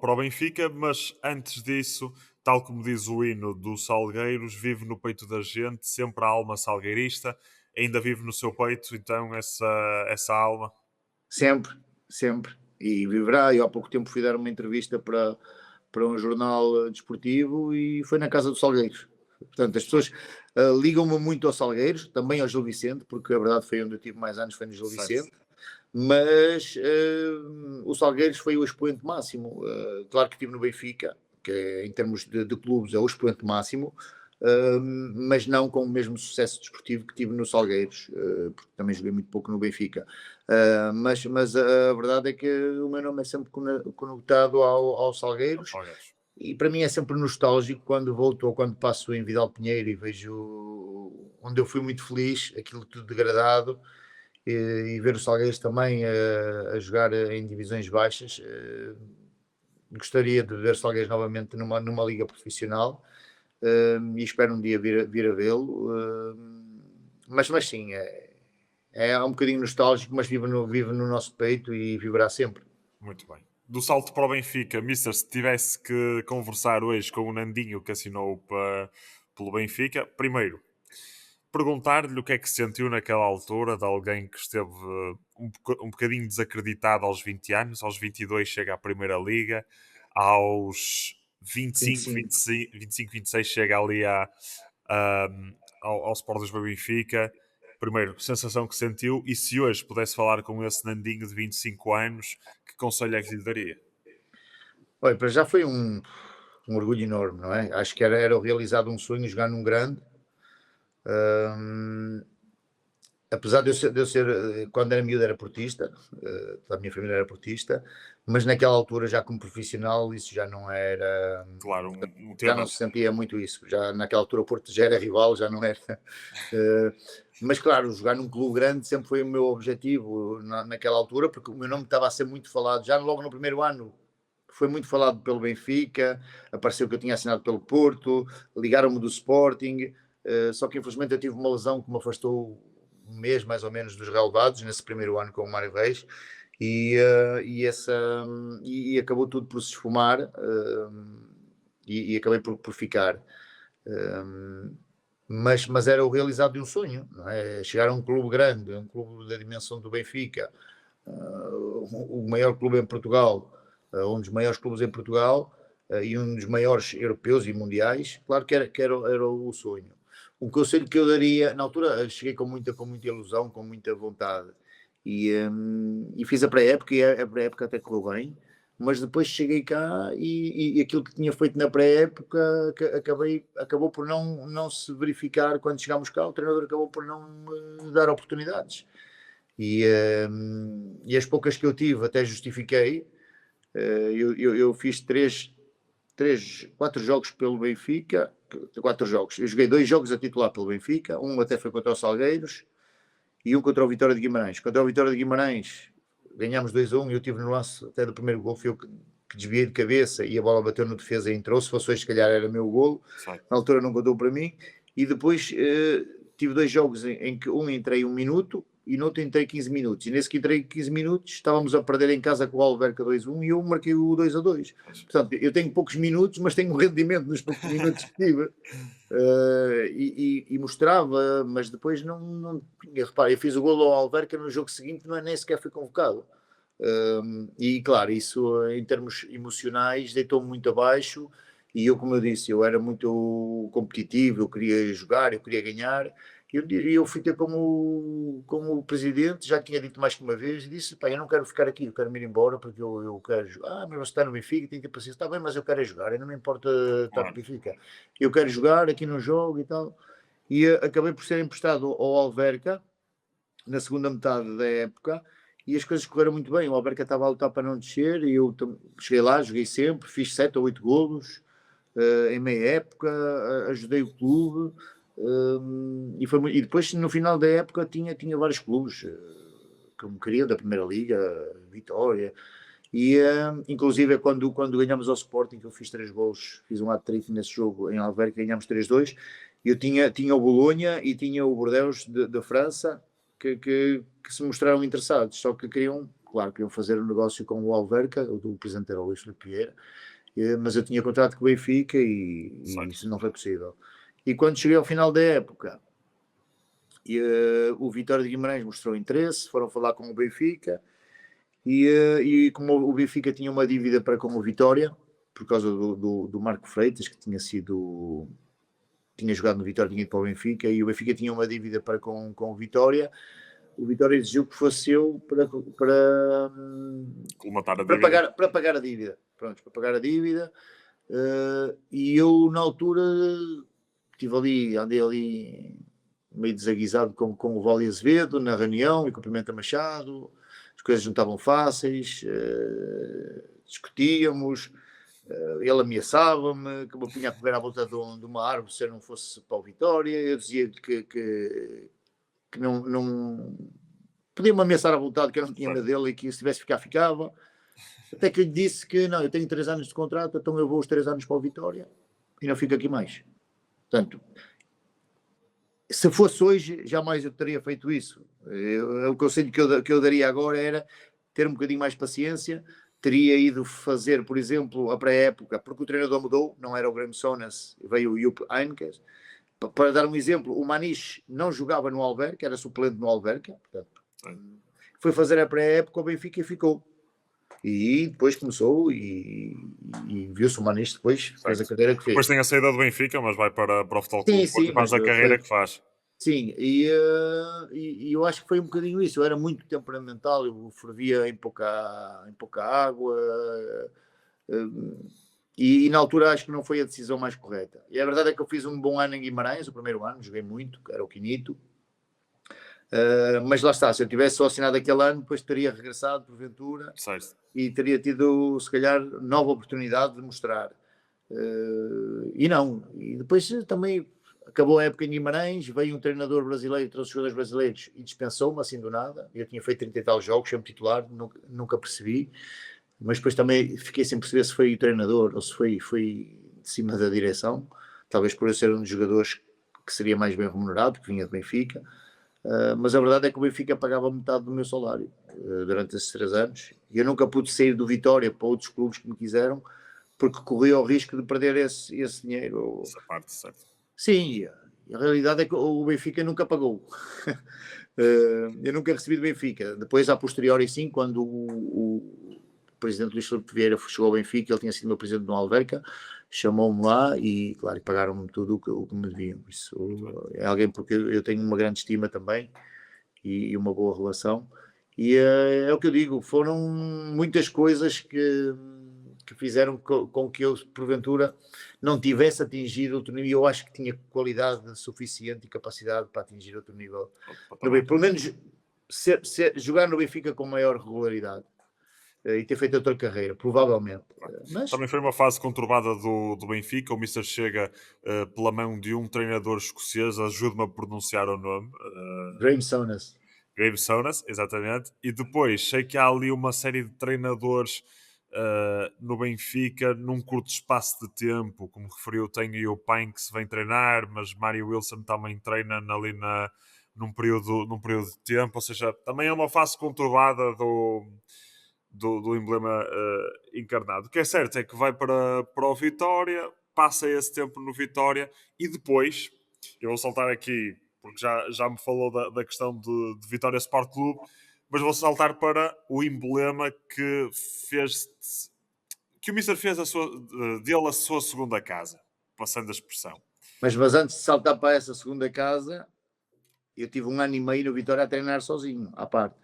para o Benfica, mas antes disso, tal como diz o hino do Salgueiros, vive no peito da gente, sempre a alma salgueirista, ainda vive no seu peito, então essa alma.
Sempre, sempre. E viverá. Eu há pouco tempo fui dar uma entrevista para um jornal desportivo e foi na Casa dos Salgueiros. Portanto, as pessoas ligam-me muito aos Salgueiros, também ao Gil Vicente, porque a verdade foi onde eu tive mais anos, foi no Gil
Certo.
Vicente. Mas o Salgueiros foi o expoente máximo. Claro que estive no Benfica, que em termos de clubes é o expoente máximo, mas não com o mesmo sucesso desportivo que tive no Salgueiros, porque também joguei muito pouco no Benfica. Mas a verdade é que o meu nome é sempre conectado ao
Aos
Salgueiros.
Salgueiros.
E para mim é sempre nostálgico quando volto ou quando passo em Vidal Pinheiro e vejo onde eu fui muito feliz, aquilo tudo degradado, e ver o Salgueiros também a jogar em divisões baixas. Gostaria de ver o Salgueiros novamente numa liga profissional, e espero um dia vir a vê-lo. Mas sim, é um bocadinho nostálgico, mas vive no nosso peito e viverá sempre.
Muito bem. Do salto para o Benfica, Mister, se tivesse que conversar hoje com o Nandinho que assinou pelo Benfica, primeiro, perguntar-lhe o que é que se sentiu naquela altura de alguém que esteve um bocadinho desacreditado aos 20 anos, aos 22 chega à Primeira Liga, aos 25,
25.
25, 25 26 chega ali a- ao Sport Lisboa e Benfica. Primeiro, sensação que sentiu e se hoje pudesse falar com esse Nandinho de 25 anos, que conselho é que lhe daria?
Olha, para já foi um orgulho enorme, não é? Acho que era realizado um sonho jogar num grande. Hum, apesar de eu ser, quando era miúdo era portista, toda a minha família era portista, mas naquela altura já como profissional isso já não era,
Claro, um
já não
tema.
se sentia muito isso, já naquela altura o Porto já era rival, já não era. eh, mas claro, jogar num clube grande sempre foi o meu objetivo naquela altura, porque o meu nome estava a ser muito falado, já logo no primeiro ano foi muito falado pelo Benfica, apareceu que eu tinha assinado pelo Porto, ligaram-me do Sporting, só que infelizmente eu tive uma lesão que me afastou um mês mais ou menos dos relevados nesse primeiro ano com o Mário Reis e acabou tudo por se esfumar e acabei por ficar. Um, mas era o realizado de um sonho, não é? Chegar a um clube grande, um clube da dimensão do Benfica, o maior clube em Portugal, um dos maiores clubes em Portugal e um dos maiores europeus e mundiais, claro que era o sonho. Um conselho que eu daria, na altura cheguei com muita ilusão, com muita vontade e fiz a pré-época e a pré-época até correu bem, mas depois cheguei cá e aquilo que tinha feito na pré-época acabou por não se verificar quando chegámos cá, o treinador acabou por não me dar oportunidades. E as poucas que eu tive até justifiquei. Eu fiz quatro jogos pelo Benfica, quatro jogos. Eu joguei 2 jogos a titular pelo Benfica, um até foi contra o Salgueiros e um contra o Vitória de Guimarães. Contra o Vitória de Guimarães ganhámos 2-1 e eu tive no lance até do primeiro gol, fui eu que desviei de cabeça e a bola bateu no defesa e entrou. Se fosse hoje, se calhar era meu golo.
Certo.
Na altura não contou para mim. E depois tive 2 jogos em que um entrei 1 minuto e no outro entrei 15 minutos. E nesse que entrei 15 minutos estávamos a perder em casa com o Alverca 2-1 e eu marquei o 2-2. Portanto, eu tenho poucos minutos, mas tenho um rendimento nos poucos minutos que tive. E mostrava, mas depois não repara, eu fiz o golo ao Alverca no jogo seguinte, não é, nem sequer fui convocado. E claro, isso em termos emocionais deitou-me muito abaixo. E eu, como eu disse, eu era muito competitivo, eu queria jogar, eu queria ganhar. Eu fui ter como presidente, já tinha dito mais que uma vez, e disse: pá, eu não quero ficar aqui, eu quero me ir embora porque eu quero jogar. Mas você está no Benfica, tem que ter paciência. Está bem, mas eu quero é jogar, e não me importa estar no
Claro.
Benfica. Eu quero jogar aqui no jogo e tal. E acabei por ser emprestado ao Alverca na segunda metade da época e as coisas correram muito bem. O Alverca estava a lutar para não descer e eu cheguei lá, joguei sempre, fiz 7 ou 8 golos em meia época, ajudei o clube e depois no final da época tinha vários clubes que me queriam da Primeira Liga, Vitória. E inclusive quando ganhamos ao Sporting, que eu fiz 3 gols, fiz um hat-trick nesse jogo em Alverca, ganhamos 3-2. Eu tinha o Bolonha e tinha o Bordeaux de França que se mostraram interessados, só que queriam fazer um negócio com o Alverca, o presidente era o Luís Filipe Vieira, mas eu tinha contrato com o Benfica e isso não foi possível. E quando cheguei ao final da época, o Vitória de Guimarães mostrou interesse, foram falar com o Benfica e como o Benfica tinha uma dívida para com o Vitória, por causa do Marco Freitas, que tinha jogado no Vitória, tinha ido para o Benfica, e o Benfica tinha uma dívida para com o Vitória exigiu que fosse eu
Colmatar a dívida.
para pagar a dívida. Pronto, para pagar a dívida. E eu, na altura, andei ali meio desaguisado com o Vale Azevedo na reunião e com o Pimenta Machado. As coisas não estavam fáceis, discutíamos. Ele ameaçava-me que me punha a correr à volta de uma árvore se eu não fosse para o Vitória. Eu dizia que não podia-me ameaçar à vontade, que eu não tinha medo dele e que se tivesse ficar, ficava. Até que lhe disse que não, eu tenho 3 anos de contrato, então eu vou os 3 anos para o Vitória e não fico aqui mais. Portanto, se fosse hoje, jamais eu teria feito isso. O conselho que eu daria agora era ter um bocadinho mais de paciência. Teria ido fazer, por exemplo, a pré-época, porque o treinador mudou, não era o Graham Souness, veio o Jupp Heynckes. Para dar um exemplo, o Maniche não jogava no Alverca, era suplente no Alverca, portanto, foi fazer a pré-época ao Benfica e ficou. E depois começou e viu-se o Maniche depois, fez a carreira que fez.
Depois tem a saída do Benfica, mas vai para o Futebol Clube
Sim,
e faz a carreira que faz.
Sim, e eu acho que foi um bocadinho isso. Eu era muito temperamental, eu fervia em pouca água. E na altura acho que não foi a decisão mais correta. E a verdade é que eu fiz um bom ano em Guimarães, o primeiro ano, joguei muito, era o Quinito. Mas lá está, se eu tivesse só assinado aquele ano, depois teria regressado, porventura,
Certo.
e teria tido, se calhar, nova oportunidade de mostrar. E não. E depois também acabou a época em Guimarães, veio um treinador brasileiro, trouxe jogadores brasileiros e dispensou-me assim do nada. Eu tinha feito 30 e tal jogos, sempre titular, nunca percebi. Mas depois também fiquei sem perceber se foi o treinador ou se foi de cima da direção. Talvez por eu ser um dos jogadores que seria mais bem remunerado, que vinha de Benfica. Mas a verdade é que o Benfica pagava metade do meu salário durante esses 3 anos. E eu nunca pude sair do Vitória para outros clubes que me quiseram, porque corria o risco de perder esse dinheiro.
Essa parte, certo.
Sim, a realidade é que o Benfica nunca pagou. Eu nunca recebi do Benfica. Depois, a posteriori, sim, quando o presidente Luís Filipe Vieira chegou ao Benfica, ele tinha sido meu presidente no Alverca, chamou-me lá e, claro, pagaram-me tudo o que me deviam. Isso é alguém porque eu tenho uma grande estima também e uma boa relação. E é o que eu digo, foram muitas coisas que fizeram com que eu, porventura, não tivesse atingido outro nível. Eu acho que tinha qualidade suficiente e capacidade para atingir outro nível. Pelo menos jogar no Benfica com maior regularidade e ter feito outra carreira, provavelmente. Mas
Também foi uma fase conturbada do Benfica. O Mister chega pela mão de um treinador escocês, ajude-me a pronunciar o nome.
Graham Souness.
Graham Souness, exatamente. E depois sei que há ali uma série de treinadores no Benfica num curto espaço de tempo. Como referiu, tem o Pine que se vem treinar, mas Mário Wilson também treina ali num período de tempo. Ou seja, também é uma fase conturbada do emblema encarnado. O que é certo é que vai para o Vitória, passa esse tempo no Vitória e depois, eu vou saltar aqui, porque já me falou da questão de Vitória Sport Clube, mas vou saltar para o emblema que o Mister fez dele a sua segunda casa, passando a expressão.
Mas antes de saltar para essa segunda casa, eu tive 1 ano e meio no Vitória a treinar sozinho, à parte.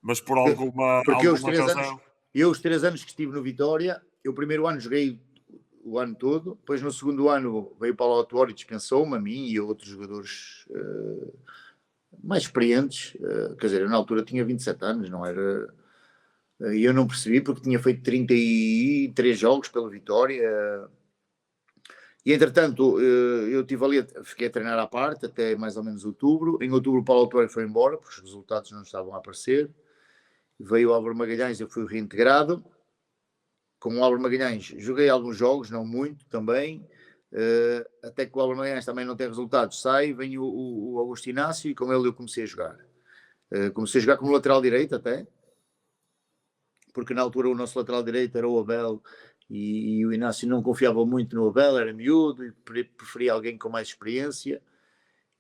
Mas por alguma,
Porque
alguma razão.
os 3 anos que estive no Vitória, eu o primeiro ano joguei o ano todo, depois no segundo ano veio para o Autuori e dispensou-me a mim e a outros jogadores mais experientes, quer dizer, eu na altura tinha 27 anos, não era... E eu não percebi porque tinha feito 33 jogos pela Vitória. E entretanto, eu estive ali, fiquei a treinar à parte até mais ou menos outubro. Em outubro, o Paulo Autuori foi embora porque os resultados não estavam a aparecer. Veio o Álvaro Magalhães, eu fui reintegrado. Com o Álvaro Magalhães joguei alguns jogos, não muito também. Até que o Álvaro Magalhães também não tem resultados, sai, vem o Augusto Inácio e com ele eu comecei a jogar. Comecei a jogar como lateral direito até, porque na altura o nosso lateral direito era o Abel e o Inácio não confiava muito no Abel, era miúdo e preferia alguém com mais experiência.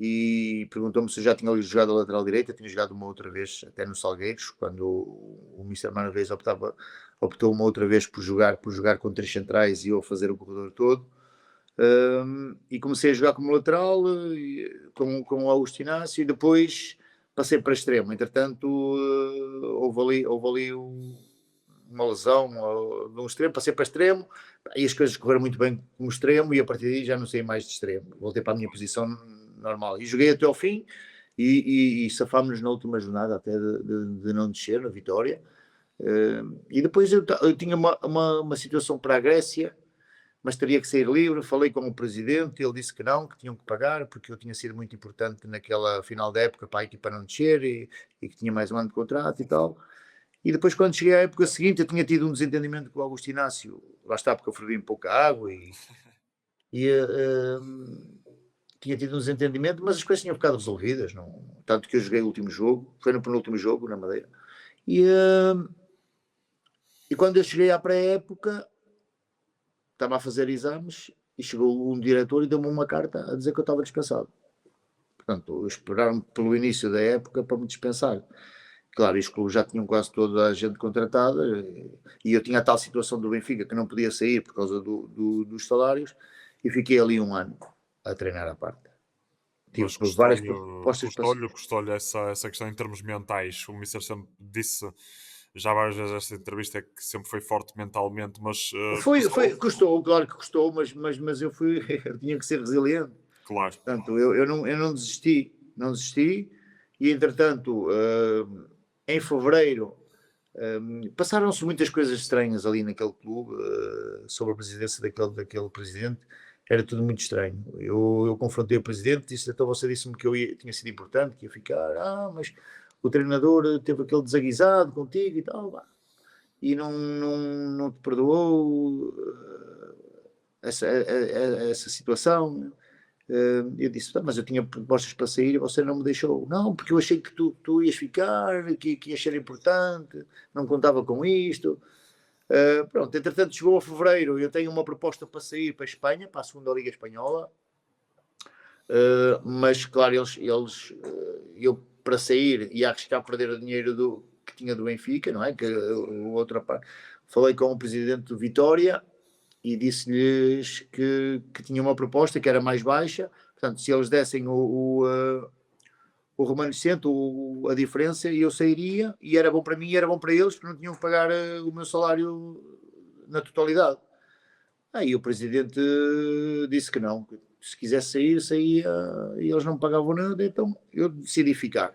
E perguntou-me se eu já tinha jogado a lateral direita. Tinha jogado uma outra vez até no Salgueiros, quando o Mr. Mano Reis optou uma outra vez por jogar com 3 centrais e eu fazer o corredor todo. E comecei a jogar como lateral com o Augusto Inácio e depois passei para extremo. Entretanto, houve ali uma lesão no extremo, passei para extremo e as coisas correram muito bem como extremo e a partir daí já não sei mais de extremo. Voltei para a minha posição normal. E joguei até ao fim e safámos-nos na última jornada até de não descer, na Vitória. E depois eu tinha uma situação para a Grécia, mas teria que sair livre. Falei com o presidente, ele disse que não, que tinham que pagar, porque eu tinha sido muito importante naquela final da época para a equipa não descer e que tinha mais um ano de contrato e tal. E depois, quando cheguei à época seguinte, eu tinha tido um desentendimento com o Augusto Inácio, lá está, porque eu fervi um pouco a água e tinha tido um desentendimento, mas as coisas tinham ficado resolvidas, não? Tanto que eu joguei o último jogo, foi no penúltimo jogo, na Madeira. E quando eu cheguei à pré-época, estava a fazer exames e chegou um diretor e deu-me uma carta a dizer que eu estava dispensado. Portanto, esperaram pelo início da época para me dispensar. Claro, os clubes já tinham quase toda a gente contratada e eu tinha a tal situação do Benfica que não podia sair por causa dos salários e fiquei ali 1 ano a treinar à parte.
Mas
Tive várias propostas para...
custou-lhe essa questão em termos mentais. O Mister sempre disse, já várias vezes esta entrevista, que sempre foi forte mentalmente, mas
Custou, claro que custou, mas eu tinha que ser resiliente.
claro.
Portanto, eu não desisti, não desisti, e entretanto, em fevereiro, passaram-se muitas coisas estranhas ali naquele clube, sobre a presidência daquele presidente, era tudo muito estranho. Eu confrontei o presidente, disse, então você disse-me que tinha sido importante, que ia ficar, mas o treinador teve aquele desaguisado contigo e tal, e não te perdoou essa situação. Eu disse, mas eu tinha propostas para sair e você não me deixou. Não, porque eu achei que tu ias ficar, que ias ser importante, não contava com isto. Pronto, entretanto chegou a fevereiro, eu tenho uma proposta para sair para a Espanha, para a segunda Liga Espanhola, mas claro, eu para sair ia arriscar perder o dinheiro que tinha do Benfica, não é? Que outra parte. Falei com o presidente do Vitória e disse-lhes que tinha uma proposta que era mais baixa, portanto, se eles dessem o remanescente, a diferença, eu sairia, e era bom para mim e era bom para eles, porque não tinham que pagar o meu salário na totalidade. Aí o presidente disse que não, que se quisesse sair, saía, e eles não pagavam nada, então eu decidi ficar.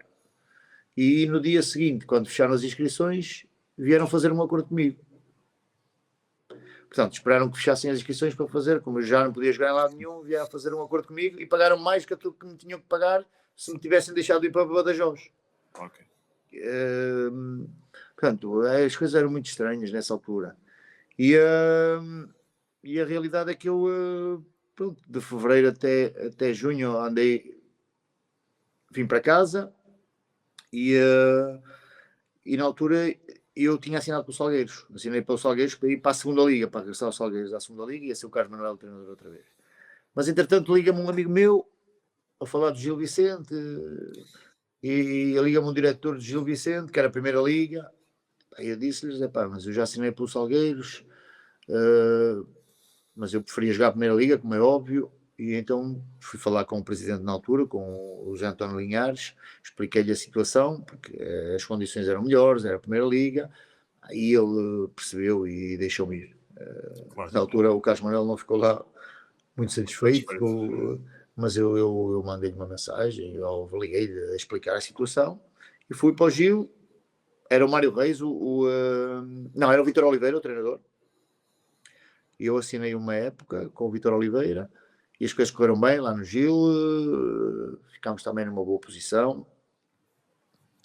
E no dia seguinte, quando fecharam as inscrições, vieram fazer um acordo comigo. Portanto, esperaram que fechassem as inscrições para fazer, como eu já não podia jogar em lado nenhum, vieram fazer um acordo comigo e pagaram mais que aquilo que me tinham que pagar se me tivessem deixado ir para Badajoz.
Ok.
Portanto, as coisas eram muito estranhas nessa altura. E a realidade é que eu, pronto, de fevereiro até junho, vim para casa e na altura eu tinha assinado pelo Salgueiros. Assinei pelo Salgueiros para ir para a segunda Liga, para regressar aos Salgueiros à segunda Liga e ia ser o Carlos Manuel treinador outra vez. Mas entretanto liga-me um amigo meu a falar do Gil Vicente e liga-me um diretor do Gil Vicente, que era a primeira Liga. Aí eu disse-lhes, mas eu já assinei pelo Salgueiros, mas eu preferia jogar a primeira Liga, como é óbvio. E então fui falar com o presidente na altura, com o José António Linhares, expliquei-lhe a situação, porque as condições eram melhores, era a primeira Liga, aí ele percebeu e deixou-me ir.
Claro.
Na altura o Carlos Manuel não ficou lá muito satisfeito, mas eu mandei-lhe uma mensagem, eu liguei-lhe a explicar a situação, e fui para o Gil. Era o Mário Reis, não, era o Vítor Oliveira, o treinador. E eu assinei uma época com o Vítor Oliveira, e as coisas correram bem lá no Gil, ficámos também numa boa posição.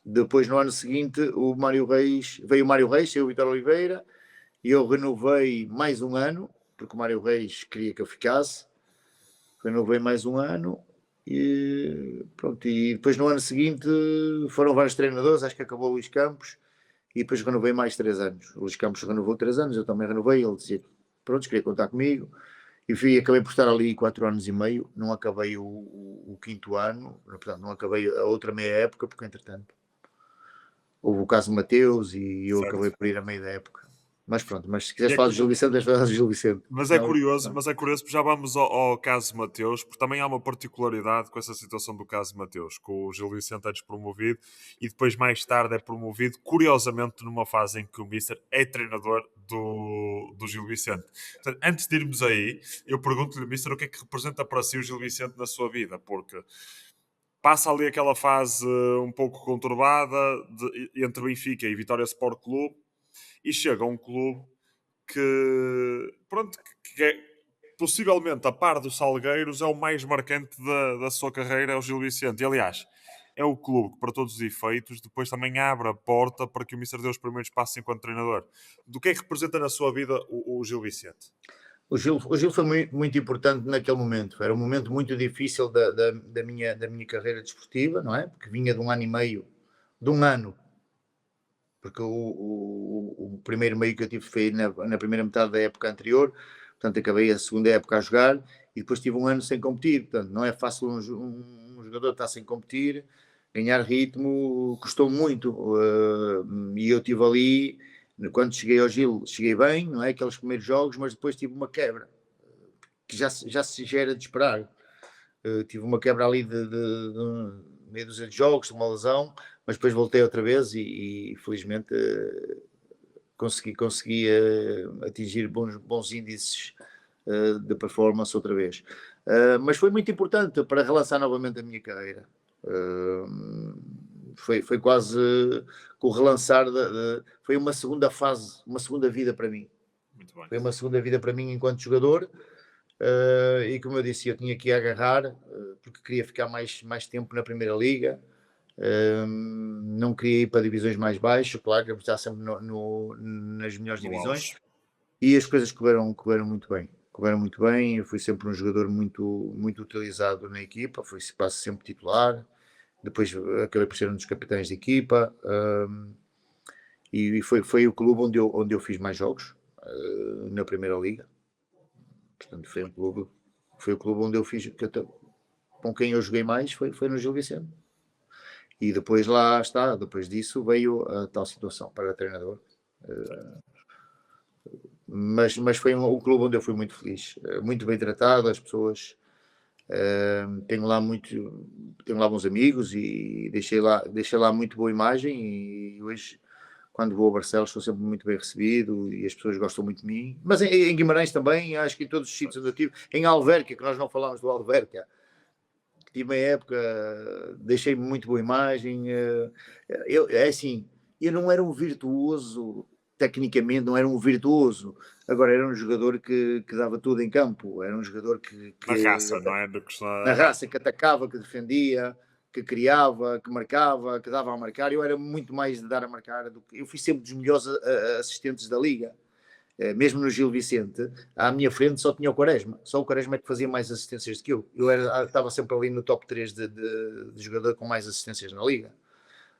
Depois, no ano seguinte, veio o Mário Reis, saiu o Vítor Oliveira, e eu renovei mais um ano, porque o Mário Reis queria que eu ficasse. Renovei mais um ano, e pronto. E depois, no ano seguinte, foram vários treinadores, acho que acabou o Luís Campos, e depois renovei mais 3 anos. O Luís Campos renovou 3 anos, eu também renovei, ele dizia, pronto, queria contar comigo. E acabei por estar ali 4 anos e meio, não acabei o quinto ano, portanto, não acabei a outra meia época, porque entretanto houve o caso Mateus e eu acabei por ir a meio da época. Mas pronto, mas se quiseres falar de Gil Vicente, tens de falar de Gil Vicente.
Mas é curioso, porque já vamos ao caso Mateus, porque também há uma particularidade com essa situação do caso Mateus, que o Gil Vicente é despromovido e depois mais tarde é promovido, curiosamente numa fase em que o Mister é treinador do Gil Vicente. Portanto, antes de irmos aí, eu pergunto-lhe, Mister, o que é que representa para si o Gil Vicente na sua vida? Porque passa ali aquela fase um pouco conturbada entre Benfica e Vitória Sport Clube e chega a um clube que, pronto, que é possivelmente a par dos Salgueiros é o mais marcante da sua carreira, é o Gil Vicente. E, aliás, é o clube que, para todos os efeitos, depois também abre a porta para que o Mister dê os primeiros passos enquanto treinador. Do que é que representa na sua vida o Gil Vicente?
O Gil foi muito, muito importante naquele momento. Era um momento muito difícil da minha carreira desportiva, não é? Porque vinha de um ano e meio, de um ano, porque o primeiro meio que eu tive foi na primeira metade da época anterior, portanto acabei a segunda época a jogar e depois tive um ano sem competir, portanto não é fácil um jogador estar sem competir, ganhar ritmo, custou muito, e eu tive ali, quando cheguei ao Gil, cheguei bem, não é, aqueles primeiros jogos, mas depois tive uma quebra, que já era de esperar. Tive uma quebra ali de meia dúzia de jogos, uma lesão, mas depois voltei outra vez e felizmente consegui atingir bons índices de performance outra vez. Mas foi muito importante para relançar novamente a minha carreira. Foi quase com o relançar foi uma segunda fase, uma segunda vida para mim.
Muito bem.
Foi uma segunda vida para mim enquanto jogador. E como eu disse, eu tinha que agarrar, porque queria ficar mais tempo na Primeira Liga. Não queria ir para divisões mais baixas, claro, que eu estava sempre nas melhores
No
divisões.
auge.
E as coisas correram muito bem. Correram muito bem, eu fui sempre um jogador muito utilizado na equipa, fui quase sempre titular. Depois acabei por ser um dos capitães de equipa. E foi o clube onde eu fiz mais jogos, na Primeira Liga. Portanto, foi o clube onde eu fiz, com quem eu joguei mais, foi no Gil Vicente. E depois lá está, depois disso veio a tal situação para treinador. Mas foi o clube onde eu fui muito feliz, muito bem tratado, as pessoas. Tenho lá bons amigos e deixei lá muito boa imagem. E hoje, quando vou a Barcelos, estou sempre muito bem recebido e as pessoas gostam muito de mim. Mas em Guimarães também, acho que em todos os sítios onde eu estive, em Alverca, que nós não falámos do Alverca, que tive uma época, deixei-me muito boa imagem. É assim, eu não era um virtuoso, tecnicamente, não era um virtuoso. Agora, era um jogador que dava tudo em campo. Era um jogador
Na raça, não é? Do que
na
está...
raça, que atacava, que defendia, que criava, que marcava, que dava a marcar. Eu era muito mais de dar a marcar do que. Eu fui sempre dos melhores assistentes da liga. Mesmo no Gil Vicente, à minha frente só tinha o Quaresma. Só o Quaresma é que fazia mais assistências do que eu. Estava sempre ali no top 3 de jogador com mais assistências na liga.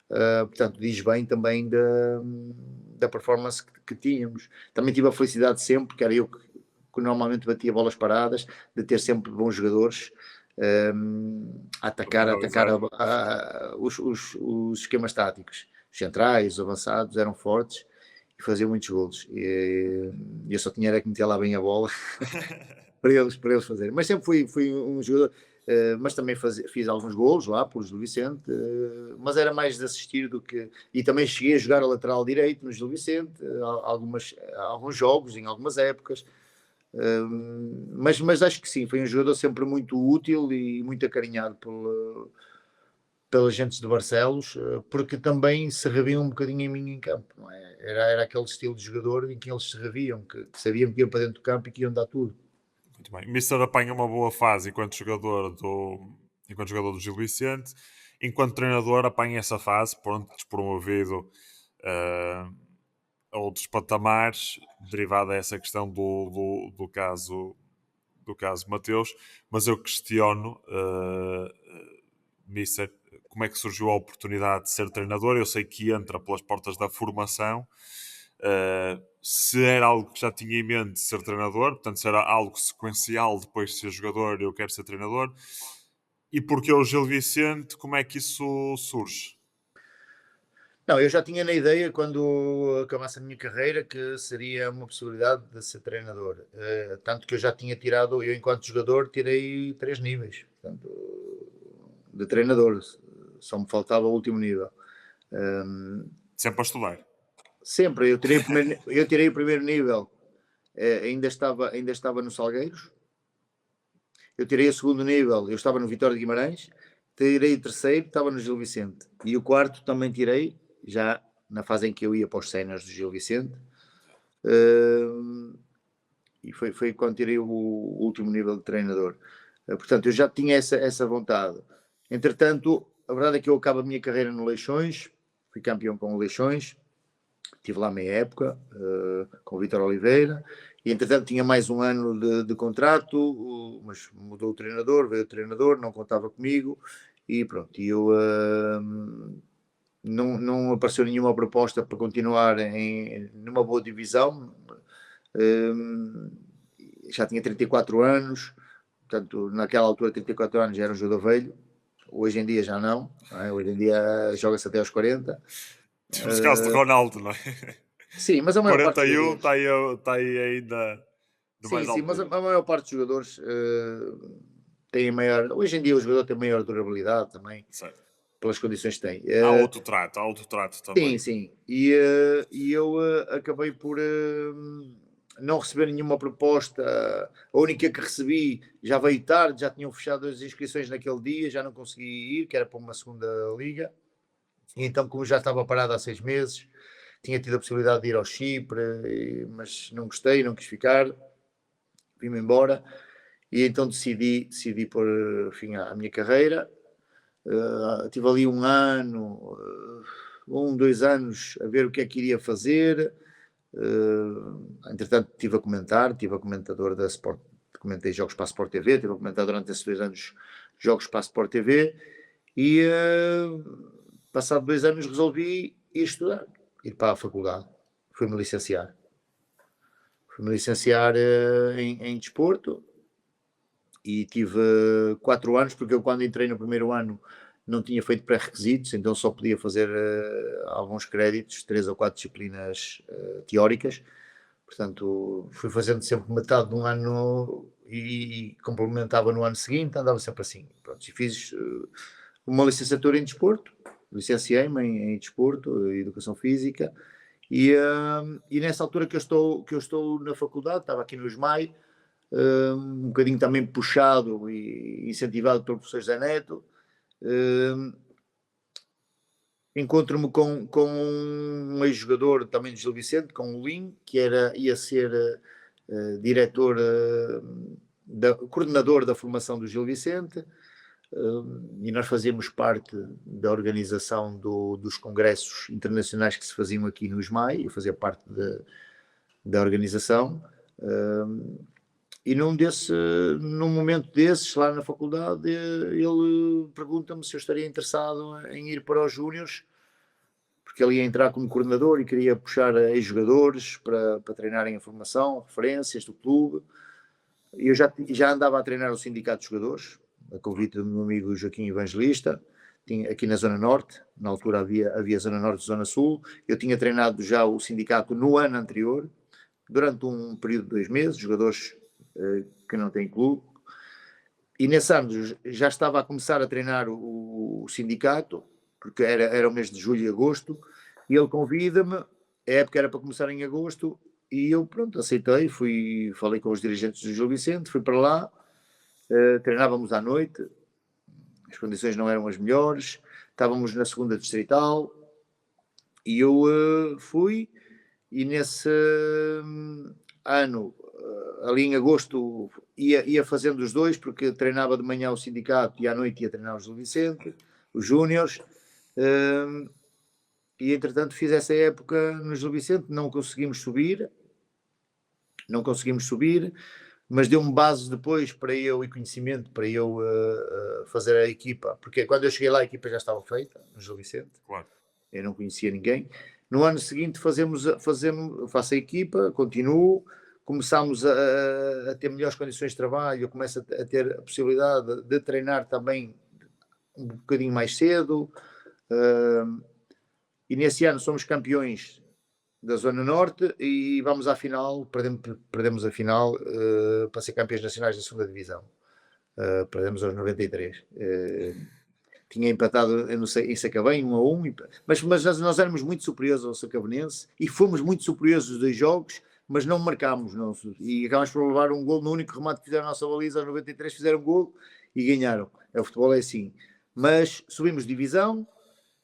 Portanto, diz bem também da performance que tínhamos. Também tive a felicidade sempre, que era eu que normalmente batia bolas paradas, de ter sempre bons jogadores a atacar os esquemas táticos. Os centrais, os avançados eram fortes e faziam muitos golos. E eu só tinha era que meter lá bem a bola para eles fazerem. Mas sempre fui um jogador, mas também fiz alguns golos lá por Gil Vicente, mas era mais de assistir do que. E também cheguei a jogar a lateral direito no Gil Vicente, alguns jogos, em algumas épocas. Mas acho que sim, foi um jogador sempre muito útil e muito acarinhado pelas gentes de Barcelos, porque também se reviam um bocadinho em mim em campo, não é? Era aquele estilo de jogador em que eles se reviam, que sabiam que iam para dentro do campo e que iam dar tudo.
Muito bem. O Mister apanha uma boa fase enquanto jogador do Gil Vicente. Enquanto treinador apanha essa fase, pronto, despromovido a outros patamares, derivado dessa questão do caso Mateus, mas eu questiono, Mister, como é que surgiu a oportunidade de ser treinador? Eu sei que entra pelas portas da formação. Se era algo que já tinha em mente ser treinador, portanto, se era algo sequencial depois de ser jogador, eu quero ser treinador. E porque o Gil Vicente, como é que isso surge?
Não, eu já tinha na ideia, quando acabasse a minha carreira, que seria uma possibilidade de ser treinador. Tanto que eu já tinha tirado, eu enquanto jogador, tirei 3 níveis, portanto, de treinador. Só me faltava o último nível.
Sempre a estudar.
Sempre, eu tirei o primeiro nível, ainda estava no Salgueiros. Eu tirei o segundo nível, eu estava no Vitória de Guimarães. Tirei o terceiro, estava no Gil Vicente. E o quarto também tirei, já na fase em que eu ia para os séniores do Gil Vicente. E foi quando tirei o último nível de treinador. Portanto, eu já tinha essa vontade. Entretanto, a verdade é que eu acabo a minha carreira no Leixões, fui campeão com o Leixões, estive lá meia época, com o Vítor Oliveira, e entretanto tinha mais um ano de contrato, mas mudou o treinador, veio o treinador, não contava comigo, e pronto, e eu não apareceu nenhuma proposta para continuar numa boa divisão. Já tinha 34 anos, portanto, naquela altura, 34 anos, já era um jogador velho. Hoje em dia já não, é? Hoje em dia joga-se até aos 40.
Temos o caso de Ronaldo, não é?
Sim, mas a maior parte dos
41
jogadores.
está aí ainda de
Sim,
mais
sim, mas a
altura.
maior parte dos jogadores têm maior. Hoje em dia o jogador tem maior durabilidade também,
Certo.
pelas condições que tem.
Há outro trato
Sim,
também.
sim. E eu acabei por não receber nenhuma proposta. A única que recebi já veio tarde, já tinham fechado as inscrições naquele dia, já não consegui ir, que era para uma segunda liga. E então, como já estava parado há 6 meses, tinha tido a possibilidade de ir ao Chipre, mas não gostei, não quis ficar, vim-me embora. E então decidi pôr fim à minha carreira. Tive ali um ano, 2 anos a ver o que é que iria fazer. Entretanto, estive a comentador da Sport, comentei jogos para a Sport TV, estive a comentar durante esses 2 anos jogos para a Sport TV e passado 2 anos resolvi ir estudar, ir para a faculdade. Fui-me licenciar. Em desporto e tive 4 anos, porque eu quando entrei no primeiro ano não tinha feito pré-requisitos, então só podia fazer alguns créditos, 3 ou 4 disciplinas teóricas. Portanto, fui fazendo sempre metade de um ano e complementava no ano seguinte, andava sempre assim. Pronto, e fiz uma licenciatura em desporto, licenciei-me em desporto, educação física, e nessa altura que eu estou na faculdade, estava aqui no SMAI, um bocadinho também puxado e incentivado pelo professor José Neto, encontro-me com um ex-jogador também de Gil Vicente, com o Lin, que ia ser diretor, coordenador da formação do Gil Vicente, e nós fazíamos parte da organização dos congressos internacionais que se faziam aqui no SMAI, eu fazia parte da organização, e num momento desses, lá na faculdade, ele pergunta-me se eu estaria interessado em ir para os Júniors, porque ele ia entrar como coordenador e queria puxar ex-jogadores para treinarem a formação, referências do clube. E eu já andava a treinar o sindicato de jogadores, a convite do meu amigo Joaquim Evangelista, aqui na Zona Norte. Na altura havia Zona Norte e Zona Sul. Eu tinha treinado já o sindicato no ano anterior, durante um período de 2 meses, jogadores que não têm clube. E nesse ano já estava a começar a treinar o sindicato, porque era o mês de julho e agosto, e ele convida-me, a época era para começar em agosto, e eu, pronto, aceitei, falei com os dirigentes do Gil Vicente, fui para lá, treinávamos à noite, as condições não eram as melhores, estávamos na segunda distrital, e eu fui, e nesse ano, ali em agosto, ia fazendo os dois, porque treinava de manhã o sindicato e à noite ia treinar o Gil Vicente, os Júniors, e entretanto fiz essa época no Gil Vicente, não conseguimos subir, mas deu-me base depois para eu, e conhecimento para eu fazer a equipa, porque quando eu cheguei lá a equipa já estava feita no Gil Vicente,
Claro.
eu não conhecia ninguém. No ano seguinte faço a equipa, continuo, começámos a ter melhores condições de trabalho, eu começo a ter a possibilidade de treinar também um bocadinho mais cedo, e nesse ano somos campeões da Zona Norte e vamos à final, perdemos a final para ser campeões nacionais da segunda divisão. Perdemos aos 93. Tinha empatado, eu não sei, em Sacavém, 1-1, mas nós éramos muito superiores ao Sacavenense e fomos muito superiores os 2 jogos, mas não marcámos, e acabámos por levar um gol no único remate que fizeram a nossa baliza, aos 93 fizeram um gol e ganharam. O futebol é assim. Mas subimos divisão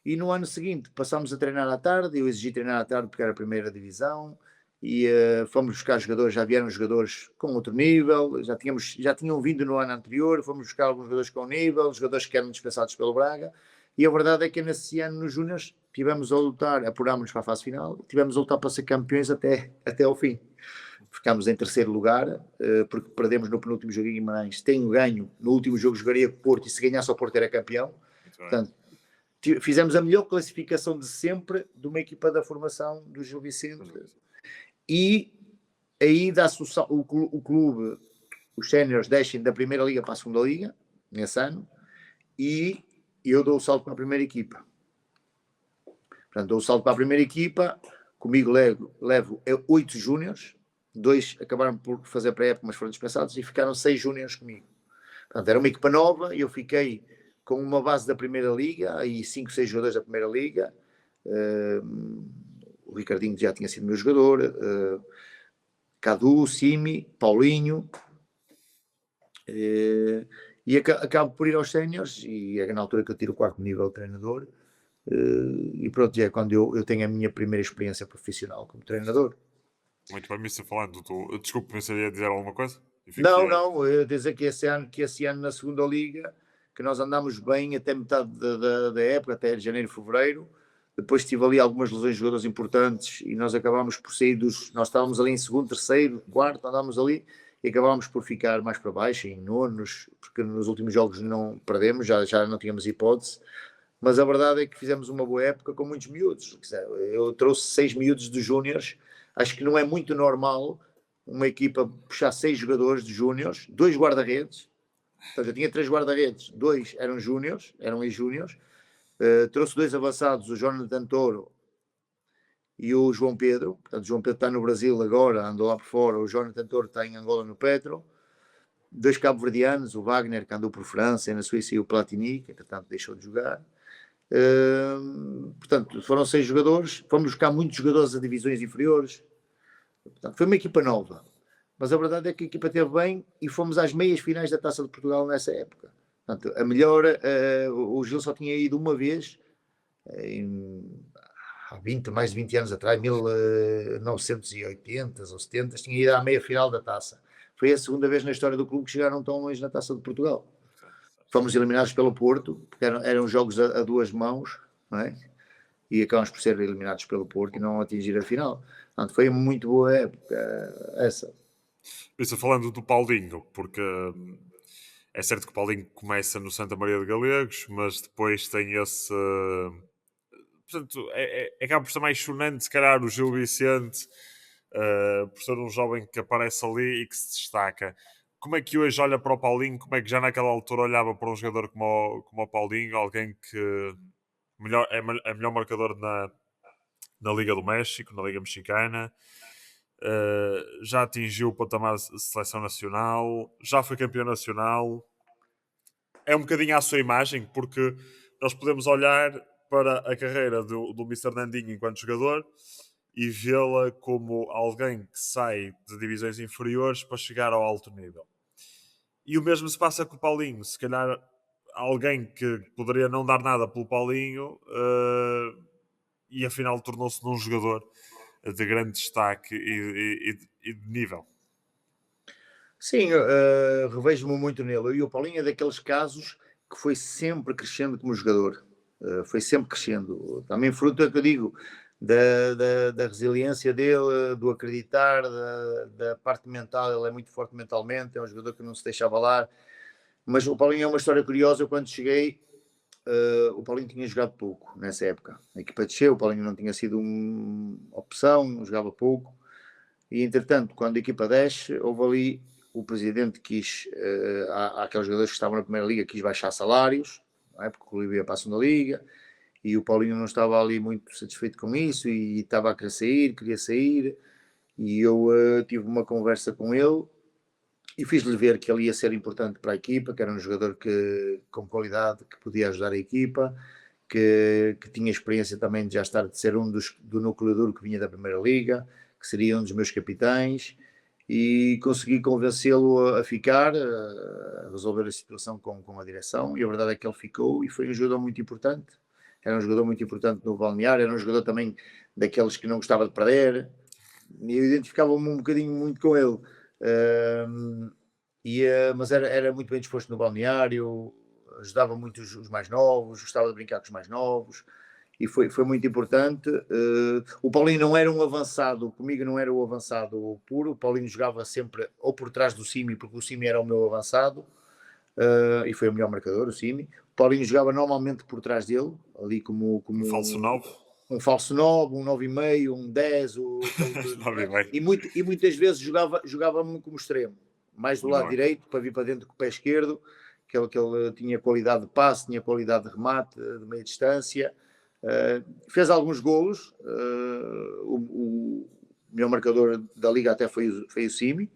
e no ano seguinte passámos a treinar à tarde, eu exigi treinar à tarde porque era a primeira divisão, e fomos buscar jogadores, já vieram jogadores com outro nível, já tinham vindo no ano anterior, fomos buscar alguns jogadores com nível, jogadores que eram dispensados pelo Braga, e a verdade é que nesse ano nos Júniors tivemos a lutar, apurámos-nos para a fase final, tivemos a lutar para ser campeões até ao fim. Ficámos em terceiro lugar, porque perdemos no penúltimo jogo em Guimarães, tenho ganho, no último jogo jogaria com o Porto, e se ganhasse ao Porto era campeão. Portanto, fizemos a melhor classificação de sempre de uma equipa da formação do Gil Vicente. E aí dá-se o clube, os séniores descem da primeira liga para a segunda liga, nesse ano, e eu dou o salto para a primeira equipa. Portanto, dou o salto para a primeira equipa, comigo levo 8 júniores, 2 acabaram por fazer pré-época, mas foram dispensados, e ficaram 6 júniores comigo. Portanto, era uma equipa nova, e eu fiquei com uma base da primeira liga, e 5, 6 jogadores da primeira liga. O Ricardinho já tinha sido meu jogador, Cadu, Simi, Paulinho, e acabo por ir aos séniores, e é na altura que eu tiro o quarto nível de treinador, e pronto, é quando eu tenho a minha primeira experiência profissional como treinador.
Muito bem, Mister, falando desculpe, pensei ia dizer alguma coisa. E
Não,
fiquei.
não, eu ia dizer que esse ano na segunda liga, que nós andámos bem até metade da época, até janeiro, fevereiro. Depois tive ali algumas lesões de jogadores importantes e nós acabámos por sair nós estávamos ali em segundo, terceiro, quarto, andámos ali e acabámos por ficar mais para baixo, em nonos, porque nos últimos jogos não perdemos, já não tínhamos hipótese. Mas a verdade é que fizemos uma boa época com muitos miúdos. Eu trouxe 6 miúdos de júniores. Acho que não é muito normal uma equipa puxar 6 jogadores de júniores, 2 guarda-redes. Portanto, eu tinha 3 guarda-redes, 2 eram júniores, eram ex-júniores. Trouxe 2 avançados, o Jonathan Toro e o João Pedro. Portanto, o João Pedro está no Brasil agora, andou lá por fora. O Jonathan Toro está em Angola no Petro. 2 cabo-verdianos, o Wagner, que andou por França e na Suíça, e o Platini, que entretanto deixou de jogar. Portanto, foram 6 jogadores. Fomos buscar muitos jogadores a divisões inferiores. Portanto, foi uma equipa nova. Mas a verdade é que a equipa esteve bem e fomos às meias finais da Taça de Portugal nessa época. Portanto, a melhor, o Gil só tinha ido uma vez, há mais de 20 anos atrás, 1980 ou 70, tinha ido à meia final da Taça. Foi a segunda vez na história do clube que chegaram tão longe na Taça de Portugal. Fomos eliminados pelo Porto, porque eram jogos a duas mãos, não é? E acabamos por ser eliminados pelo Porto e não atingir a final. Portanto, foi uma muito boa época essa.
Isso falando do Paulinho, porque é certo que o Paulinho começa no Santa Maria de Galegos, mas depois tem esse. Portanto, acaba por ser mais chonante, se calhar, o Gil Vicente, por ser um jovem que aparece ali e que se destaca. Como é que hoje olha para o Paulinho? Como é que já naquela altura olhava para um jogador como o Paulinho, alguém que é melhor marcador na Liga do México, na Liga Mexicana, já atingiu o patamar de seleção nacional, já foi campeão nacional. É um bocadinho à sua imagem, porque nós podemos olhar para a carreira do Mr. Nandinho enquanto jogador e vê-la como alguém que sai de divisões inferiores para chegar ao alto nível. E o mesmo se passa com o Paulinho. Se calhar alguém que poderia não dar nada pelo Paulinho e afinal tornou-se num jogador de grande destaque e de nível.
Sim, revejo-me muito nele. E o Paulinho é daqueles casos que foi sempre crescendo como jogador. Foi sempre crescendo. Também fruto, é que eu digo, da resiliência dele, do acreditar, da parte mental. Ele é muito forte mentalmente, é um jogador que não se deixa abalar. Mas o Paulinho é uma história curiosa. Eu, quando cheguei, o Paulinho tinha jogado pouco nessa época. A equipa desceu, o Paulinho não tinha sido uma opção, jogava pouco. E entretanto, quando a equipa desce, houve ali o presidente quis, há aqueles jogadores que estavam na primeira liga, quis baixar salários, não é? Porque o Clube ia para a segunda liga, e o Paulinho não estava ali muito satisfeito com isso, e estava a querer sair, queria sair, e eu tive uma conversa com ele, e fiz-lhe ver que ele ia ser importante para a equipa, que era um jogador com qualidade, que podia ajudar a equipa, que tinha experiência também de já estar, de ser do núcleo duro que vinha da primeira liga, que seria um dos meus capitães, e consegui convencê-lo a ficar, a resolver a situação com a direção, e a verdade é que ele ficou e foi um jogador muito importante. Era um jogador muito importante no balneário, era um jogador também daqueles que não gostava de perder, e eu identificava-me um bocadinho muito com ele. Mas era muito bem disposto no balneário, ajudava muito os mais novos, gostava de brincar com os mais novos, e foi muito importante. O Paulinho não era um avançado, comigo não era o avançado puro, o Paulinho jogava sempre ou por trás do Simi, porque o Simi era o meu avançado, e foi o melhor marcador, o Simi. O Paulinho jogava normalmente por trás dele, ali como
Um falso 9.
um falso 9, um 9,5, um 10, e muitas vezes jogava-me como extremo, mais do lado direito, para vir para dentro com o pé esquerdo, que ele tinha qualidade de passe, tinha qualidade de remate, de meia distância. Fez alguns golos, o melhor marcador da liga até foi o Simi,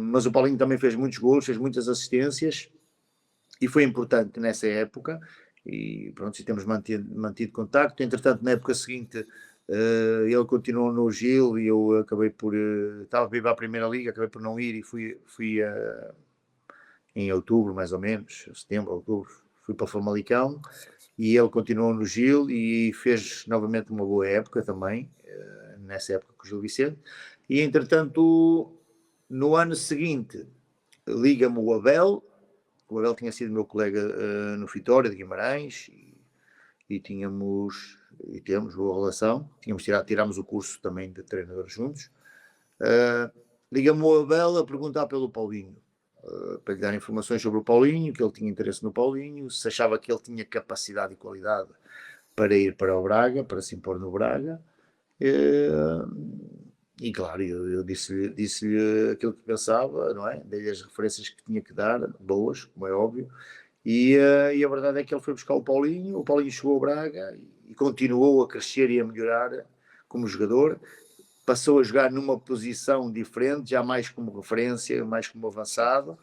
mas o Paulinho também fez muitos golos, fez muitas assistências, e foi importante nessa época, e pronto, temos mantido contacto. Entretanto, na época seguinte, Ele continuou no Gil e eu acabei por. Estava a vir para a Primeira Liga, acabei por não ir e fui em outubro, mais ou menos, setembro, outubro, fui para o Famalicão e ele continuou no Gil e fez novamente uma boa época também, nessa época com o Gil Vicente. E entretanto, no ano seguinte, liga-me o Abel tinha sido meu colega no Vitória de Guimarães e temos boa relação, tirámos o curso também de treinador juntos. Liga-me o Abel a perguntar pelo Paulinho, para lhe dar informações sobre o Paulinho, que ele tinha interesse no Paulinho, se achava que ele tinha capacidade e qualidade para ir para o Braga, para se impor no Braga. E claro, eu disse-lhe aquilo que pensava, não é? Dei-lhe as referências que tinha que dar, boas, como é óbvio, e a verdade é que ele foi buscar o Paulinho chegou ao Braga e continuou a crescer e a melhorar como jogador, passou a jogar numa posição diferente, já mais como referência, mais como avançado,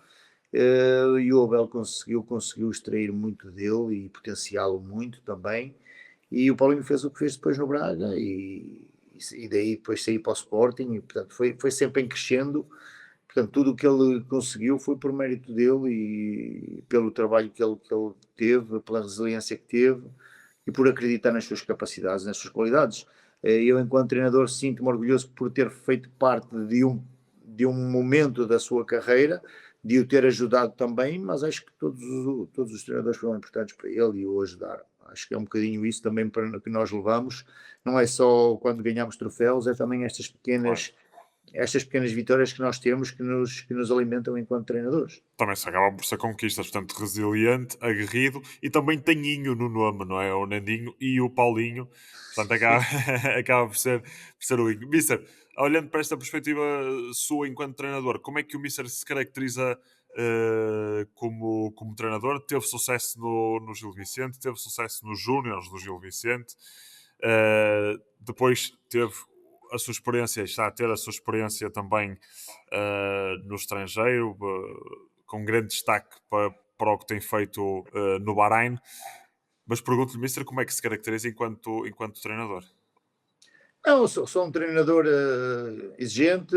e o Abel conseguiu extrair muito dele e potenciá-lo muito também, e o Paulinho fez o que fez depois no Braga, e daí depois saí para o Sporting, e portanto foi sempre em crescendo. Portanto, tudo o que ele conseguiu foi por mérito dele e pelo trabalho que ele teve, pela resiliência que teve e por acreditar nas suas capacidades, nas suas qualidades. Eu, enquanto treinador, sinto-me orgulhoso por ter feito parte de um momento da sua carreira, de o ter ajudado também, mas acho que todos os treinadores foram importantes para ele e o ajudaram. Acho que é um bocadinho isso também para que nós levamos. Não é só quando ganhamos troféus, é também estas pequenas vitórias que nós temos que nos alimentam enquanto treinadores.
Também se acaba por ser conquistas, portanto, resiliente, aguerrido e também Tanhinho no nome, não é? O Nandinho e o Paulinho, portanto, acaba, acaba por ser o Inho. Mister, olhando para esta perspectiva sua enquanto treinador, como é que o Mister se caracteriza como treinador? Teve sucesso no Gil Vicente, teve sucesso nos Júniors do Gil Vicente, depois teve a sua experiência, está a ter a sua experiência também no estrangeiro, com grande destaque para o que tem feito no Bahrein. Mas pergunto-lhe, Mister, como é que se caracteriza enquanto treinador?
Não, sou um treinador exigente,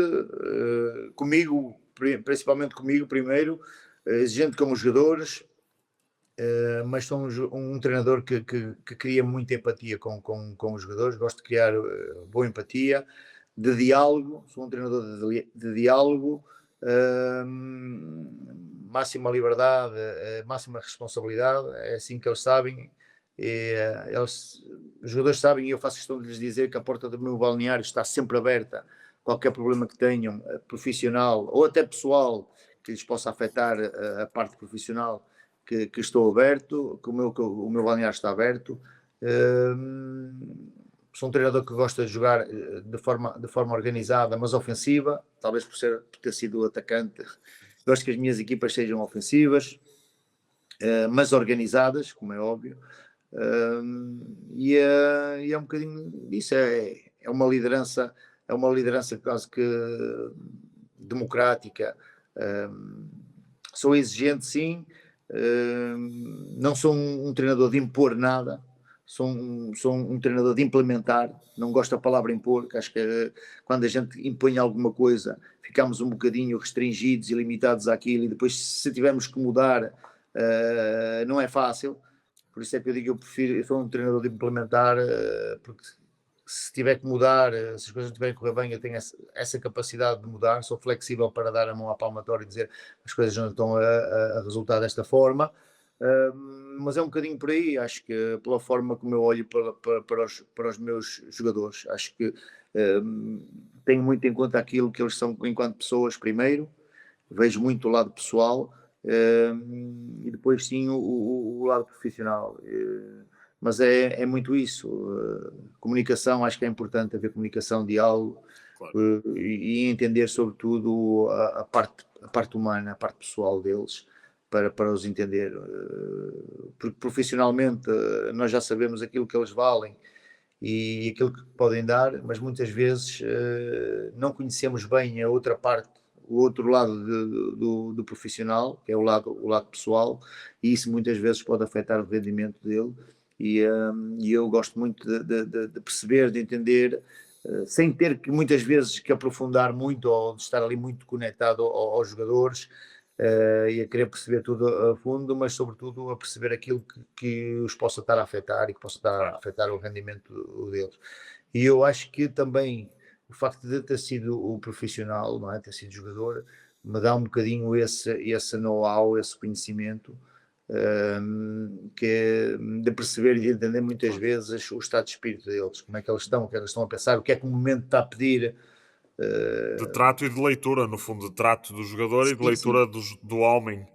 principalmente comigo primeiro, exigente com os jogadores, mas sou um treinador que cria muita empatia com os jogadores, gosto de criar boa empatia, de diálogo, sou um treinador de diálogo, máxima liberdade, máxima responsabilidade, é assim que eles sabem. Os jogadores sabem e eu faço questão de lhes dizer que a porta do meu balneário está sempre aberta. Qualquer problema que tenham, profissional ou até pessoal, que lhes possa afetar a parte profissional, que estou aberto, que o meu balneário está aberto. Sou um treinador que gosta de jogar de forma organizada, mas ofensiva, talvez por ter sido atacante. Gosto que as minhas equipas sejam ofensivas, mas organizadas, como é óbvio. E é um bocadinho disso, é uma liderança quase que democrática. Sou exigente, sim. Não sou um treinador de impor nada, sou um treinador de implementar. Não gosto da palavra impor, que acho que quando a gente impõe alguma coisa ficamos um bocadinho restringidos e limitados àquilo, e depois se tivermos que mudar não é fácil. Por isso é que eu digo que eu sou um treinador de implementar, porque se tiver que mudar, se as coisas não tiverem que correr bem, eu tenho essa capacidade de mudar, sou flexível para dar a mão à palmatória e dizer as coisas não estão a resultar desta forma, mas é um bocadinho por aí, acho que pela forma como eu olho para os meus jogadores, acho que tenho muito em conta aquilo que eles são enquanto pessoas primeiro, vejo muito o lado pessoal, e depois sim o lado profissional. Mas é muito isso. Comunicação, acho que é importante haver comunicação, diálogo,
Claro.
e entender sobretudo a parte humana, a parte pessoal deles, para os entender. Porque profissionalmente nós já sabemos aquilo que eles valem e aquilo que podem dar, mas muitas vezes não conhecemos bem a outra parte, o outro lado do profissional, que é o lado pessoal, e isso muitas vezes pode afetar o rendimento dele. E eu gosto muito de perceber, de entender, sem ter que muitas vezes que aprofundar muito ou de estar ali muito conectado aos jogadores, e a querer perceber tudo a fundo, mas sobretudo a perceber aquilo que os possa estar a afetar e que possa estar a
Claro.
afetar o rendimento deles. E eu acho que também o facto de ter sido o profissional, não é? Ter sido jogador, me dá um bocadinho esse know-how, esse conhecimento, que é de perceber e de entender muitas vezes o estado de espírito deles, como é que eles estão, o que é que eles estão a pensar, o que é que o momento está a pedir.
De
eh,
trato e de leitura, no fundo, de trato do jogador e de
sim, sim,
leitura do homem,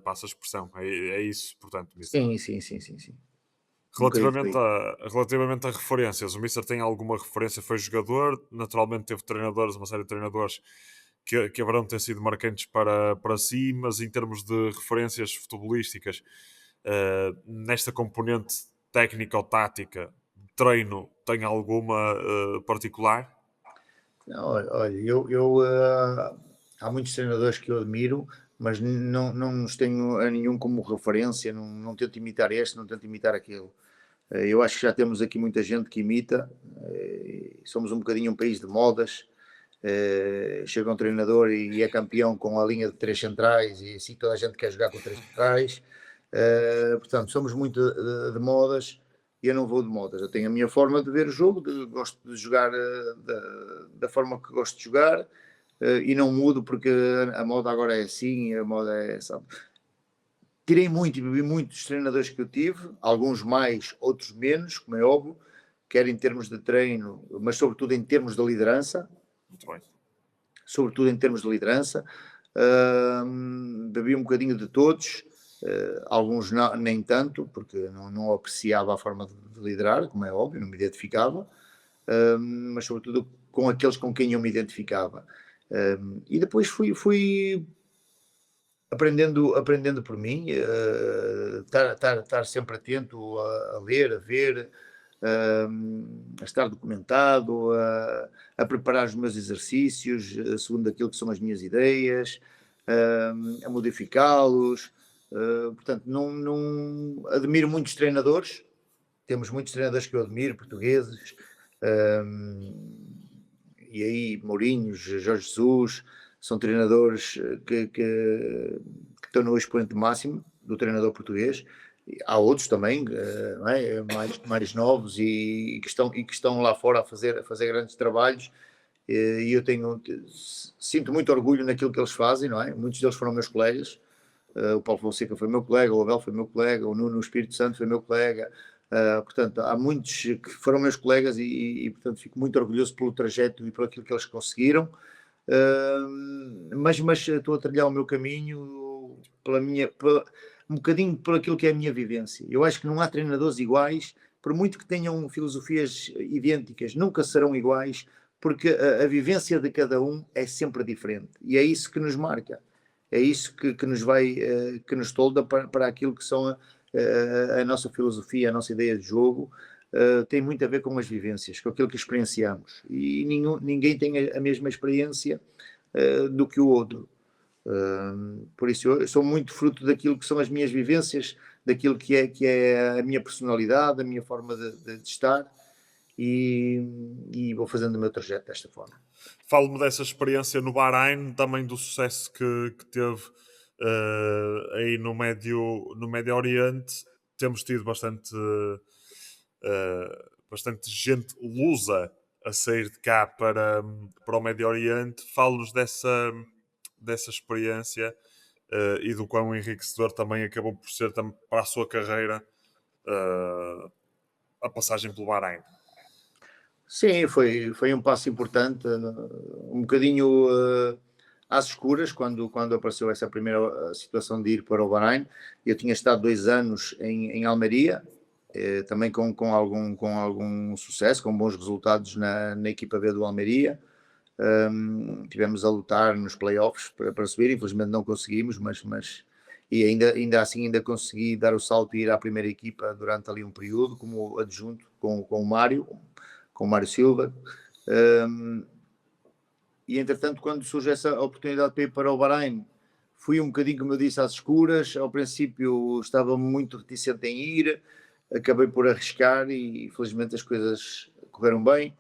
passa a expressão. É isso, portanto, Mister.
sim, sim, sim, sim, sim. Um bocadinho por aí.
Relativamente a referências, o Mister tem alguma referência? Foi jogador, naturalmente teve treinadores, uma série de treinadores que haverão ter sido marcantes para si, mas em termos de referências futebolísticas, nesta componente técnica ou tática, treino, tem alguma particular?
Não, olha, há muitos treinadores que eu admiro, mas não os tenho a nenhum como referência, não tento imitar este, não tento imitar aquele. Eu acho que já temos aqui muita gente que imita, somos um bocadinho um país de modas. Chega um treinador e é campeão com a linha de três centrais e assim toda a gente quer jogar com três centrais. Portanto, somos muito de modas e eu não vou de modas. Eu tenho a minha forma de ver o jogo, gosto de jogar da forma que gosto de jogar, e não mudo porque a moda agora é assim, a moda é essa. Tirei muito e bebi muito dos treinadores que eu tive, alguns mais, outros menos, como é óbvio, quer em termos de treino, mas sobretudo em termos de liderança,
Muito bem.
sobretudo em termos de liderança. Bebi um bocadinho de todos, alguns nem tanto, porque não apreciava a forma de liderar, como é óbvio, não me identificava, mas sobretudo com aqueles com quem eu me identificava. E depois fui aprendendo por mim, estar sempre atento a ler, a ver, a estar documentado, a preparar os meus exercícios, segundo aquilo que são as minhas ideias, a modificá-los. Portanto, não admiro muitos treinadores, temos muitos treinadores que eu admiro, portugueses, e aí Mourinho, Jorge Jesus, são treinadores que estão no expoente máximo do treinador português. Há outros também, não é? Mais novos que estão lá fora a fazer grandes trabalhos, e eu sinto muito orgulho naquilo que eles fazem, não é? Muitos deles foram meus colegas. O Paulo Fonseca foi meu colega, o Abel foi meu colega, o Nuno Espírito Santo foi meu colega. Portanto, há muitos que foram meus colegas portanto, fico muito orgulhoso pelo trajeto e por aquilo que eles conseguiram. Mas estou a trilhar o meu caminho um bocadinho por aquilo que é a minha vivência. Eu acho que não há treinadores iguais, por muito que tenham filosofias idênticas, nunca serão iguais, porque a vivência de cada um é sempre diferente. E é isso que nos marca, é isso que nos vai, que nos tolda para aquilo que são a nossa filosofia, a nossa ideia de jogo. Tem muito a ver com as vivências, com aquilo que experienciamos. E ninguém tem a mesma experiência do que o outro. Por isso, eu sou muito fruto daquilo que são as minhas vivências, daquilo que é a minha personalidade, a minha forma de estar, e vou fazendo o meu trajeto desta forma.
Falo-me dessa experiência no Bahrein, também do sucesso que teve aí no Médio Oriente. Temos tido bastante gente lusa a sair de cá para o Médio Oriente. Falo-nos dessa experiência e do quão enriquecedor também acabou por ser para a sua carreira a passagem pelo Bahrein.
Sim, foi um passo importante, um bocadinho às escuras, quando apareceu essa primeira situação de ir para o Bahrein. Eu tinha estado 2 anos em Almeria, também com algum sucesso, com bons resultados na equipa B do Almeria. Tivemos a lutar nos playoffs para subir, infelizmente não conseguimos, e ainda assim consegui dar o salto e ir à primeira equipa durante ali um período, como adjunto com o Mário Silva. E entretanto, quando surge essa oportunidade para ir para o Bahrein, fui um bocadinho, como eu disse, às escuras. Ao princípio estava muito reticente em ir, acabei por arriscar e felizmente as coisas correram bem.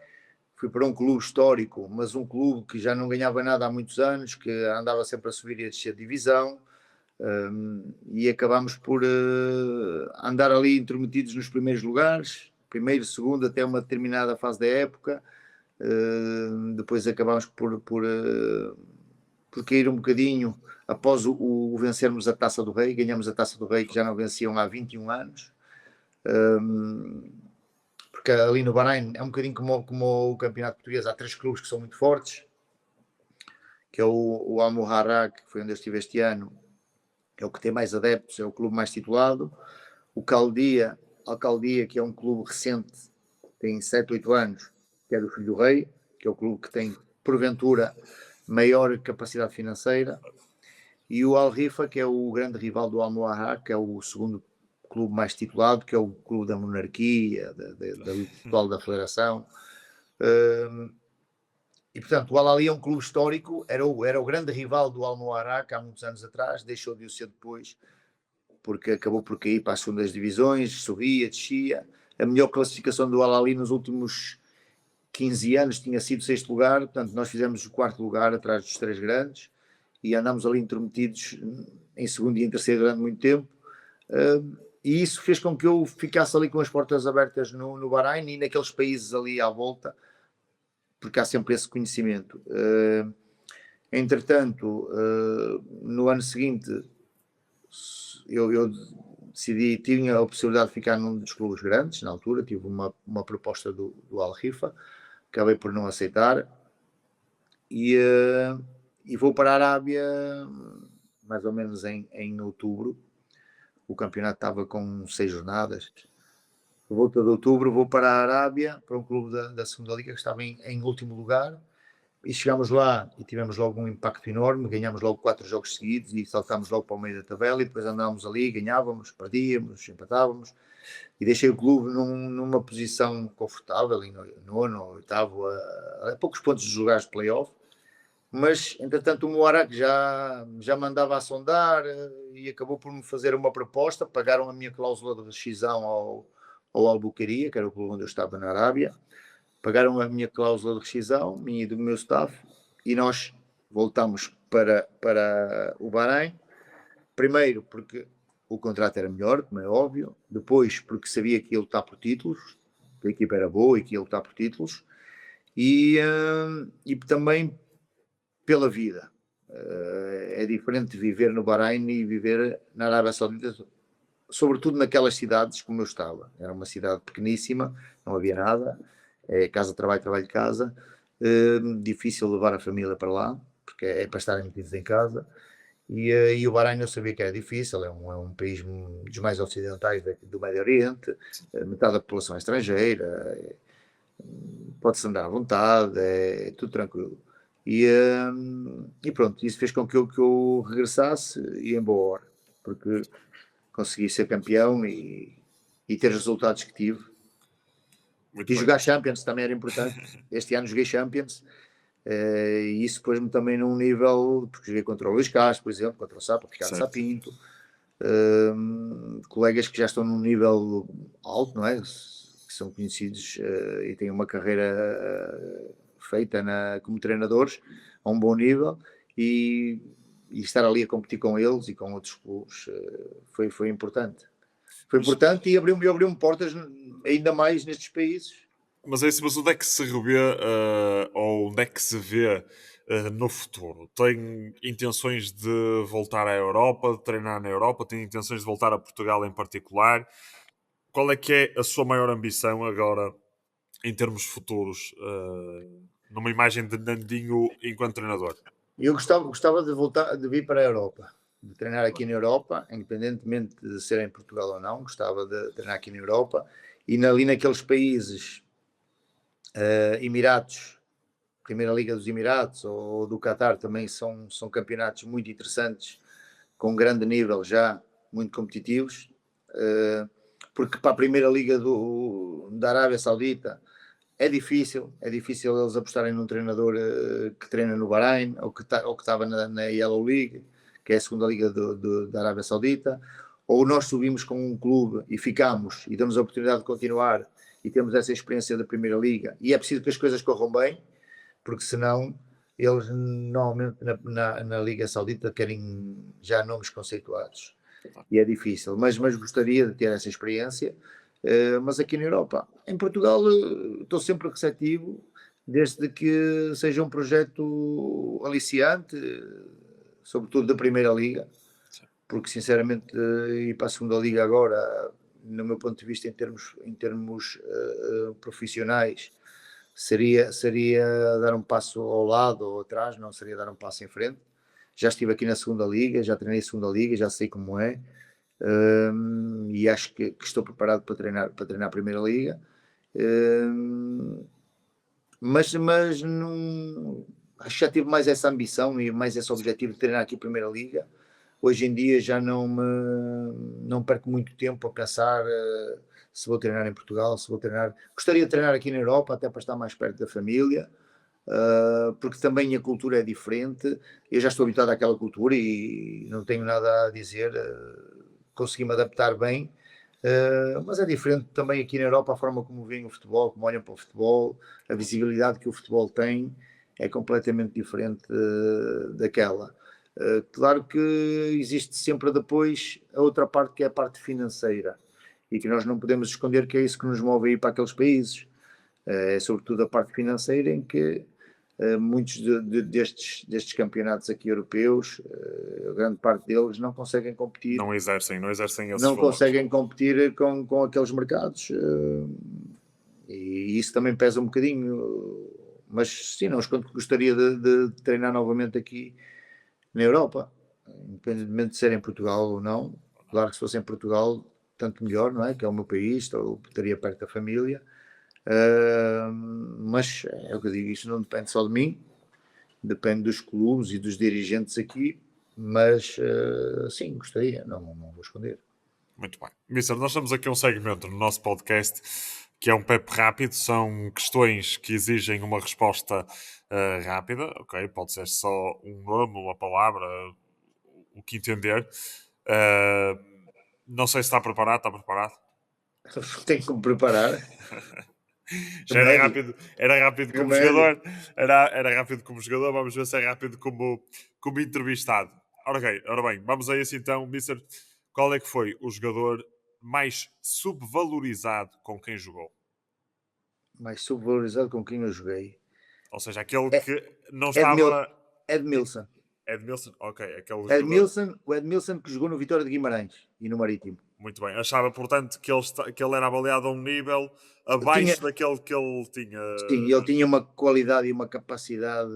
Fui para um clube histórico, mas um clube que já não ganhava nada há muitos anos, que andava sempre a subir e a descer de divisão, e acabámos por andar ali intrometidos nos primeiros lugares, primeiro, segundo, até uma determinada fase da época. Depois acabámos por cair um bocadinho após o vencermos a Taça do Rei. Ganhamos a Taça do Rei, que já não venciam há 21 anos. Porque ali no Bahrein é um bocadinho como o campeonato português. Há 3 clubes que são muito fortes, que é o Al-Muharraq, que foi onde eu estive este ano, é o que tem mais adeptos, é o clube mais titulado. O Al-Khaldia, que é um clube recente, tem 7, 8 anos, que é do Filho do Rei, que é o clube que tem, porventura, maior capacidade financeira. E o Al-Rifa, que é o grande rival do Al-Muharraq, que é o segundo clube mais titulado, que é o clube da monarquia, do futebol da federação. E, portanto, o Al-Ahly é um clube histórico, era o grande rival do Al-Muharraq há muitos anos atrás, deixou de o ser depois, porque acabou por cair para as segundas divisões, subia, descia. A melhor classificação do Al-Ahly nos últimos 15 anos tinha sido 6º lugar, portanto, nós fizemos o 4º lugar atrás dos 3 grandes e andámos ali intrometidos em segundo e em terceiro durante muito tempo. E isso fez com que eu ficasse ali com as portas abertas no Bahrein e naqueles países ali à volta, porque há sempre esse conhecimento. Entretanto, no ano seguinte, eu decidi, tinha a possibilidade de ficar num dos clubes grandes, na altura, tive uma proposta do Al-Rifa, acabei por não aceitar, e vou para a Arábia, mais ou menos em outubro. O campeonato estava com 6 jornadas. Por volta de outubro vou para a Arábia, para um clube da segunda liga que estava em último lugar, e chegámos lá e tivemos logo um impacto enorme, ganhámos logo 4 jogos seguidos e saltámos logo para o meio da tabela e depois andávamos ali, ganhávamos, perdíamos, empatávamos e deixei o clube numa posição confortável, em nono ou oitavo, a poucos pontos de jogar de playoff. Mas, entretanto, o Mubarak já me andava a sondar e acabou por me fazer uma proposta. Pagaram a minha cláusula de rescisão ao Albuquerque, que era o clube onde eu estava na Arábia. Pagaram a minha cláusula de rescisão, minha e do meu staff, e nós voltamos para o Bahrein. Primeiro, porque o contrato era melhor, como é óbvio. Depois, porque sabia que ia lutar por títulos, que a equipa era boa e que ia lutar por títulos. E também pela vida. É diferente viver no Bahrein e viver na Arábia Saudita, sobretudo naquelas cidades como eu estava. Era uma cidade pequeníssima, não havia nada, casa, trabalho, trabalho, casa. Difícil levar a família para lá, porque é para estarem metidos em casa. E o Bahrein eu sabia que era difícil, é um país dos mais ocidentais do Médio Oriente, metade da população é estrangeira, pode-se andar à vontade, é tudo tranquilo. E pronto, isso fez com que eu regressasse e em boa hora, porque consegui ser campeão e ter os resultados que tive. E jogar Champions também era importante. Este ano joguei Champions e isso pôs-me também num nível, porque joguei contra o Luís Castro, por exemplo, contra o Ricardo Sapinto, colegas que já estão num nível alto, não é? Que são conhecidos e têm uma carreira feita como treinadores a um bom nível e estar ali a competir com eles e com outros clubes foi importante. Foi importante e abriu-me portas ainda mais nestes países.
Mas é isso, mas onde é que se revê ou onde é que se vê no futuro? Tem intenções de voltar à Europa, de treinar na Europa? Tem intenções de voltar a Portugal em particular? Qual é que é a sua maior ambição agora em termos futuros, numa imagem de Nandinho enquanto treinador?
Eu gostava de voltar, de vir para a Europa, de treinar aqui na Europa, independentemente de ser em Portugal ou não, gostava de treinar aqui na Europa e ali naqueles países, Emirados, Primeira Liga dos Emirados ou do Qatar também são campeonatos muito interessantes, com grande nível já, muito competitivos, porque para a Primeira Liga da Arábia Saudita é difícil eles apostarem num treinador que treina no Bahrein ou que estava na Yellow League, que é a segunda liga da Arábia Saudita, ou nós subimos com um clube e ficamos e damos a oportunidade de continuar e temos essa experiência da Primeira Liga, e é preciso que as coisas corram bem, porque senão eles normalmente na Liga Saudita querem já nomes conceituados e é difícil, mas gostaria de ter essa experiência. Mas aqui na Europa, em Portugal, estou sempre receptivo, desde que seja um projeto aliciante, sobretudo da Primeira Liga, porque sinceramente ir para a Segunda Liga agora, no meu ponto de vista, em termos profissionais, seria dar um passo ao lado ou atrás, não seria dar um passo em frente. Já estive aqui na Segunda Liga, já treinei a Segunda Liga, já sei como é, e acho que estou preparado para treinar a Primeira Liga. Mas não, acho que já tive mais essa ambição e mais esse objetivo de treinar aqui a Primeira Liga. Hoje em dia já não perco muito tempo a pensar se vou treinar em Portugal, se vou treinar. Gostaria de treinar aqui na Europa, até para estar mais perto da família, porque também a cultura é diferente. Eu já estou habituado àquela cultura e não tenho nada a dizer, consegui-me adaptar bem. Mas é diferente também aqui na Europa a forma como veem o futebol, como olham para o futebol, a visibilidade que o futebol tem é completamente diferente daquela. Claro que existe sempre depois a outra parte, que é a parte financeira, e que nós não podemos esconder que é isso que nos move a ir para aqueles países. É sobretudo a parte financeira, em que muitos destes campeonatos aqui europeus, a grande parte deles não conseguem competir,
Não exercem esses
não
valores.
conseguem competir com aqueles mercados, e isso também pesa um bocadinho. Mas sim, não escondo que gostaria de treinar novamente aqui na Europa, independentemente de ser em Portugal ou não. Claro que se fosse em Portugal, tanto melhor, não é? Que é o meu país, estaria perto da família. Mas é o que eu digo, isto não depende só de mim, depende dos clubes e dos dirigentes aqui. Mas sim, gostaria, não vou esconder.
Muito bem. Mister, nós temos aqui um segmento no nosso podcast que é um PEP rápido, são questões que exigem uma resposta rápida, ok? Pode ser só um nome, uma palavra, o que entender. Não sei se está preparado, está preparado?
Tenho que me preparar.
Já era rápido como
Remédio.
jogador, era rápido como jogador, vamos ver se é rápido como entrevistado. Ora bem, vamos a isso então, Mister. Qual é que foi o jogador mais subvalorizado com quem jogou?
Mais subvalorizado com quem eu joguei.
Ou seja, aquele
É
que não
Edmil,
estava.
Edmilson.
Edmilson, ok, aquele jogador.
O Edmilson que jogou no Vitória de Guimarães e no Marítimo.
Muito bem. Achava, portanto, que ele era avaliado a um nível
Tinha,
abaixo daquele que ele tinha.
sim, ele tinha uma qualidade e uma capacidade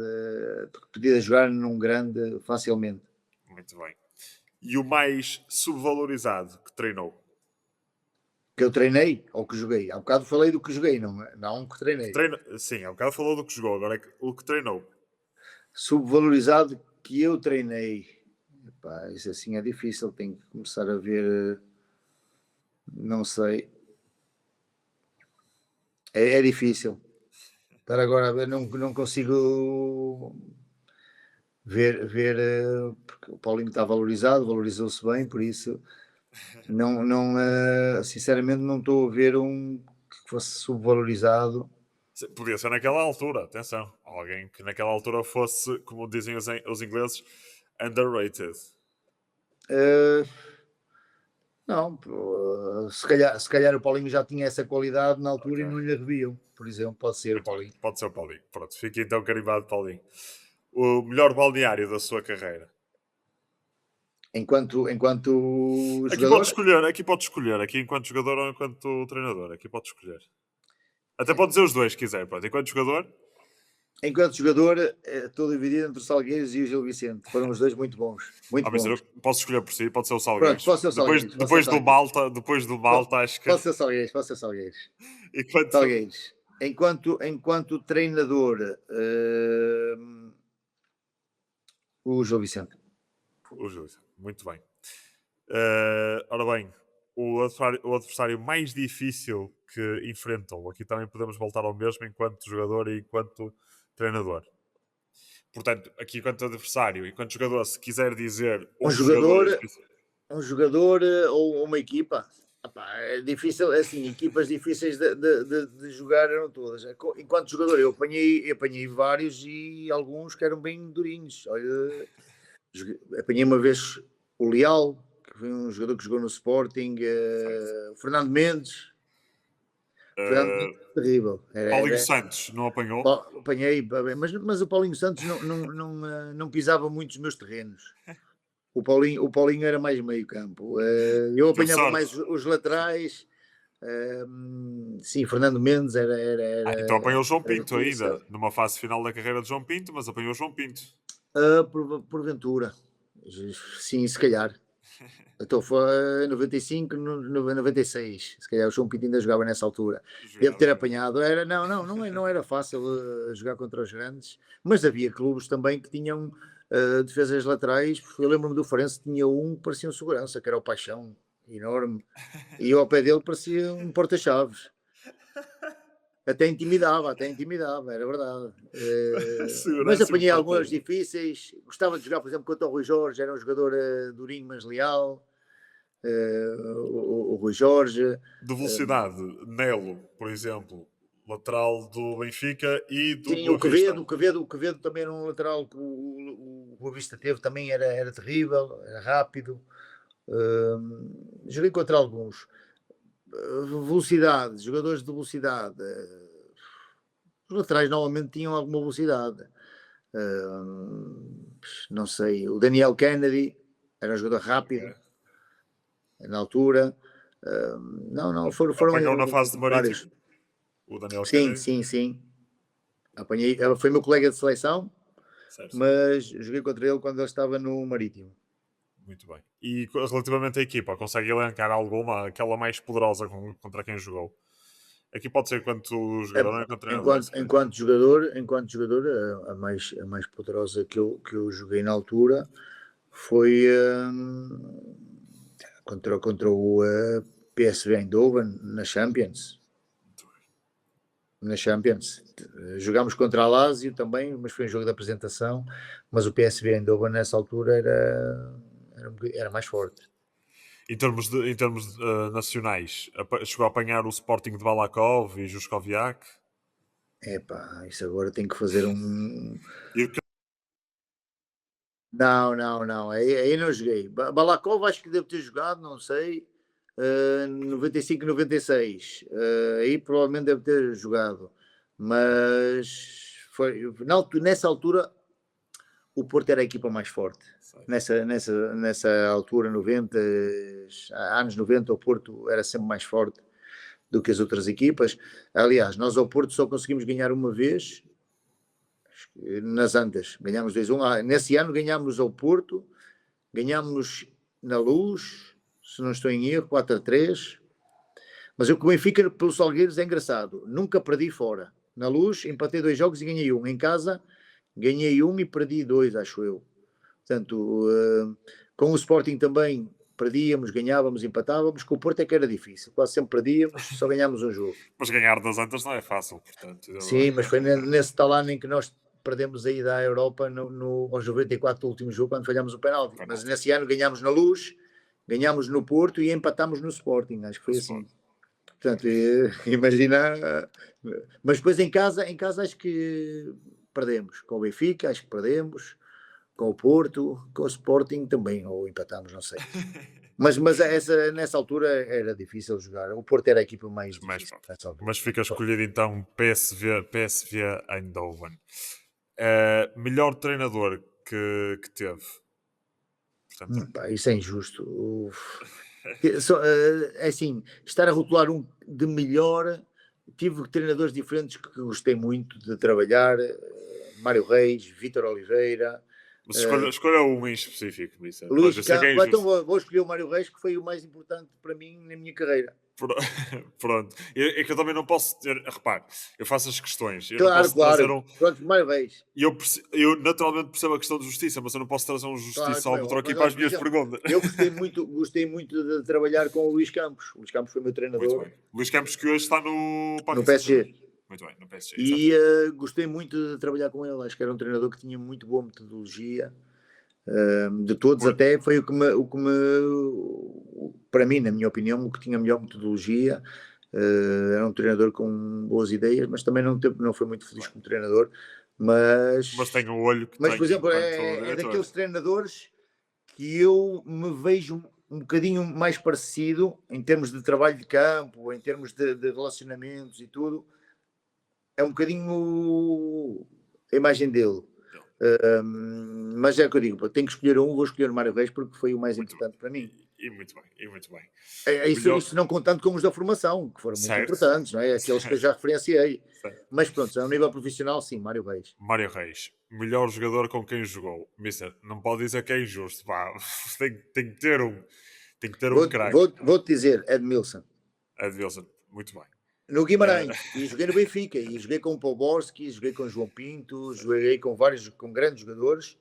que podia jogar num grande facilmente.
Muito bem. E o mais subvalorizado que treinou?
Que eu treinei ou que joguei. Há bocado falei do que joguei, não que treinei.
Sim, há bocado falou do que jogou, agora é o que treinou.
Subvalorizado que eu treinei. Epá, isso assim é difícil, tenho que começar a ver. Não sei. É difícil. Estar agora a ver, não consigo ver, porque o Paulinho está valorizado, valorizou-se bem, por isso sinceramente não estou a ver um que fosse subvalorizado.
Podia ser naquela altura, atenção. Alguém que naquela altura fosse, como dizem os ingleses, underrated.
Uh, não, se calhar o Paulinho já tinha essa qualidade na altura e
Ok.
não lhe reviam, por exemplo, pode ser o
Muito bem.
Paulinho.
Pode ser o Paulinho. Pronto, fica então carimbado Paulinho. O melhor balneário da sua carreira?
Enquanto
Aqui pode
jogador,
escolher, aqui enquanto jogador ou enquanto treinador, aqui pode escolher. Até pode dizer os dois, se quiser. Pronto. Enquanto jogador,
estou dividido entre o Salgueiros e o Gil Vicente. Foram os dois muito bons, muito
mas eu
bons.
posso escolher por si, pode ser o
Pronto,
Salgueiros.
posso ser o Salgueiros, posso ser o Salgueiros.
Depois do Malta, acho que
Posso ser Salgueiros, posso ser Salgueiros.
enquanto
Salgueiros. Enquanto treinador, o Gil Vicente.
o Júlio, muito bem. Ora bem, o adversário mais difícil que enfrentou, aqui também podemos voltar ao mesmo enquanto jogador e enquanto treinador. Portanto, aqui enquanto adversário, enquanto jogador, se quiser dizer
Um
um jogador em
jogador,
específico.
um jogador ou uma equipa. Epá, é difícil, assim, equipas difíceis de jogar eram todas. Enquanto jogador, eu apanhei vários e alguns que eram bem durinhos. Olha, apanhei uma vez o Leal, que foi um jogador que jogou no Sporting,
Certo.
o Fernando Mendes. Fernando
Uh,
Mendes, terrível.
Paulinho Santos não apanhou?
Apanhei, mas o Paulinho Santos não pisava muito os meus terrenos. O Paulinho era mais meio campo. Eu
Teve
apanhava
sorte.
mais os laterais. Sim, Fernando Mendes era, era,
Então
era,
apanhou o João
era
Pinto
difícil.
ainda, numa fase final da carreira de João Pinto, mas apanhou o João Pinto.
Porventura. Sim, se calhar. Então foi 95, 96. Se calhar o João Pinto ainda jogava nessa altura. Devo
Jogava,
ter
jogava.
apanhado. Não era fácil jogar contra os grandes, mas havia clubes também que tinham defesas laterais. Eu lembro-me do Farense, tinha um que parecia um segurança, que era o Paixão, enorme. E eu ao pé dele parecia um porta-chaves. Até intimidava, era verdade. Mas
Segurança
apanhei algumas
importante.
difíceis. Gostava de jogar, por exemplo, contra o Rui Jorge, era um jogador durinho, mas leal. O Rui Jorge.
De
eh,
velocidade, Nelo, por exemplo, lateral do Benfica e do
sim,
Boa Vista.
O Quevedo também era um lateral que o Boa Vista teve, também era terrível, era rápido. Joguei contra alguns. Velocidade, jogadores de velocidade. Os laterais normalmente tinham alguma velocidade. Não sei, o Daniel Kennedy era um jogador rápido
Ok.
na altura. Não, foram
Apanhou na fase de
vários.
Marítimo, o Daniel
Sim,
Kennedy.
sim, sim. Apanhei, foi meu colega de seleção,
Certo,
mas joguei contra ele quando ele estava no Marítimo.
muito bem. E relativamente à equipa, consegue elencar alguma, aquela mais poderosa contra quem jogou? Aqui pode ser quanto jogador, não é quanto treinador, se calhar.
Enquanto jogador, a mais poderosa que eu joguei na altura foi contra o PSV Eindhoven na Champions. Na Champions. Jogámos contra a Lazio também, mas foi um jogo de apresentação. Mas o PSV Eindhoven nessa altura era mais forte.
Em termos nacionais, chegou a apanhar o Sporting de Balakov e Juskoviak.
Epá, isso agora tem que fazer um.
E o que-
Não. Aí não joguei. Balakov acho que devo ter jogado, não sei. 95, 96. Aí provavelmente deve ter jogado. Mas nessa altura o Porto era a equipa mais forte. Nessa altura, anos 90, o Porto era sempre mais forte do que as outras equipas. Aliás, nós ao Porto só conseguimos ganhar uma vez nas Antas. Ganhámos 2-1. Nesse ano ganhámos ao Porto, ganhámos na Luz, se não estou em erro, 4-3. Mas eu com o Benfica, pelos Salgueiros, é engraçado. Nunca perdi fora. Na Luz, empatei 2 jogos e ganhei um. Em casa, ganhei um e perdi 2, acho eu. Portanto, com o Sporting também perdíamos, ganhávamos, empatávamos. Com o Porto é que era difícil. Quase sempre perdíamos, só ganhámos um jogo.
Mas ganhar das Antas não é fácil, portanto.
Sim, mas foi nesse tal ano em que nós perdemos a ida à Europa aos 94 do último jogo, quando falhámos o penalti. Mas
Penalti.
nesse ano ganhámos na Luz, ganhámos no Porto e empatámos no Sporting. Acho que
No
foi assim.
Sport.
Portanto, imagina. Mas depois em casa acho que perdemos. Com o Benfica, acho que perdemos. Com o Porto, com o Sporting também, ou empatámos, não sei. Mas nessa altura era difícil jogar. O Porto era a equipa mais
Mais
difícil
forte.
nessa altura.
Mas fica escolhido então PSV Eindhoven. Melhor treinador que teve. Portanto,
Pá, isso é injusto. É assim, estar a rotular um de melhor. Tive treinadores diferentes que gostei muito de trabalhar. Mário Reis, Vítor Oliveira,
mas escolha um em específico, Vicente. Pois,
Luís
eu sei que é
Campos. Então
injusto.
vou escolher o Mário Reis, que foi o mais importante para mim na minha carreira.
Pro- Pronto. É que eu também não posso ter. Repare, eu faço as questões. Eu não
Claro,
posso trazer
claro.
um.
Pronto, Mário Reis.
Eu naturalmente percebo a questão de justiça, mas eu não posso trazer um
Claro,
justiça
como é
árbitro
óbvio.
aqui
Mas
para
olha,
as
por
minhas
exemplo,
perguntas.
eu gostei muito de trabalhar com o Luís Campos. O Luís Campos foi meu
Muito
treinador
bem. Luís Campos, que hoje está no
no
Paris Saint-Germain.
PSG.
Muito bem, no PSG,
E
exatamente.
gostei muito de trabalhar com ele. Acho que era um treinador que tinha muito boa metodologia. De todos,
Por-
até foi para mim, na minha opinião, o que tinha melhor metodologia. Era um treinador com boas ideias, mas também não foi muito feliz
Bem,
como treinador.
mas
Mas,
tem o olho que
mas por
tem
exemplo,
enquanto
é
diretor.
daqueles treinadores que eu me vejo um bocadinho mais parecido em termos de trabalho de campo, em termos de relacionamentos e tudo, é um bocadinho a imagem dele. Mas é o que eu digo, pá, tenho que escolher um, vou escolher o Mário Reis porque foi o mais
Muito bem.
importante para mim.
E muito bem, e muito bem.
Isso,
Melhor.
isso não contando com os da formação, que foram muito
Certo,
importantes, não é? Aqueles que eu
certo,
já referenciei.
certo.
Mas pronto, a um nível profissional, sim, Mário Reis.
Mário Reis, melhor jogador com quem jogou. Mister, não pode dizer que é injusto. Pá. Tem que ter um. Tem que ter um craque.
Vou-te dizer, Edmilson.
Adilson, muito bem.
No
Eh,
Guimarães, e joguei no Benfica, e joguei com o Poborski, joguei com o João Pinto, joguei com vários, com grandes jogadores.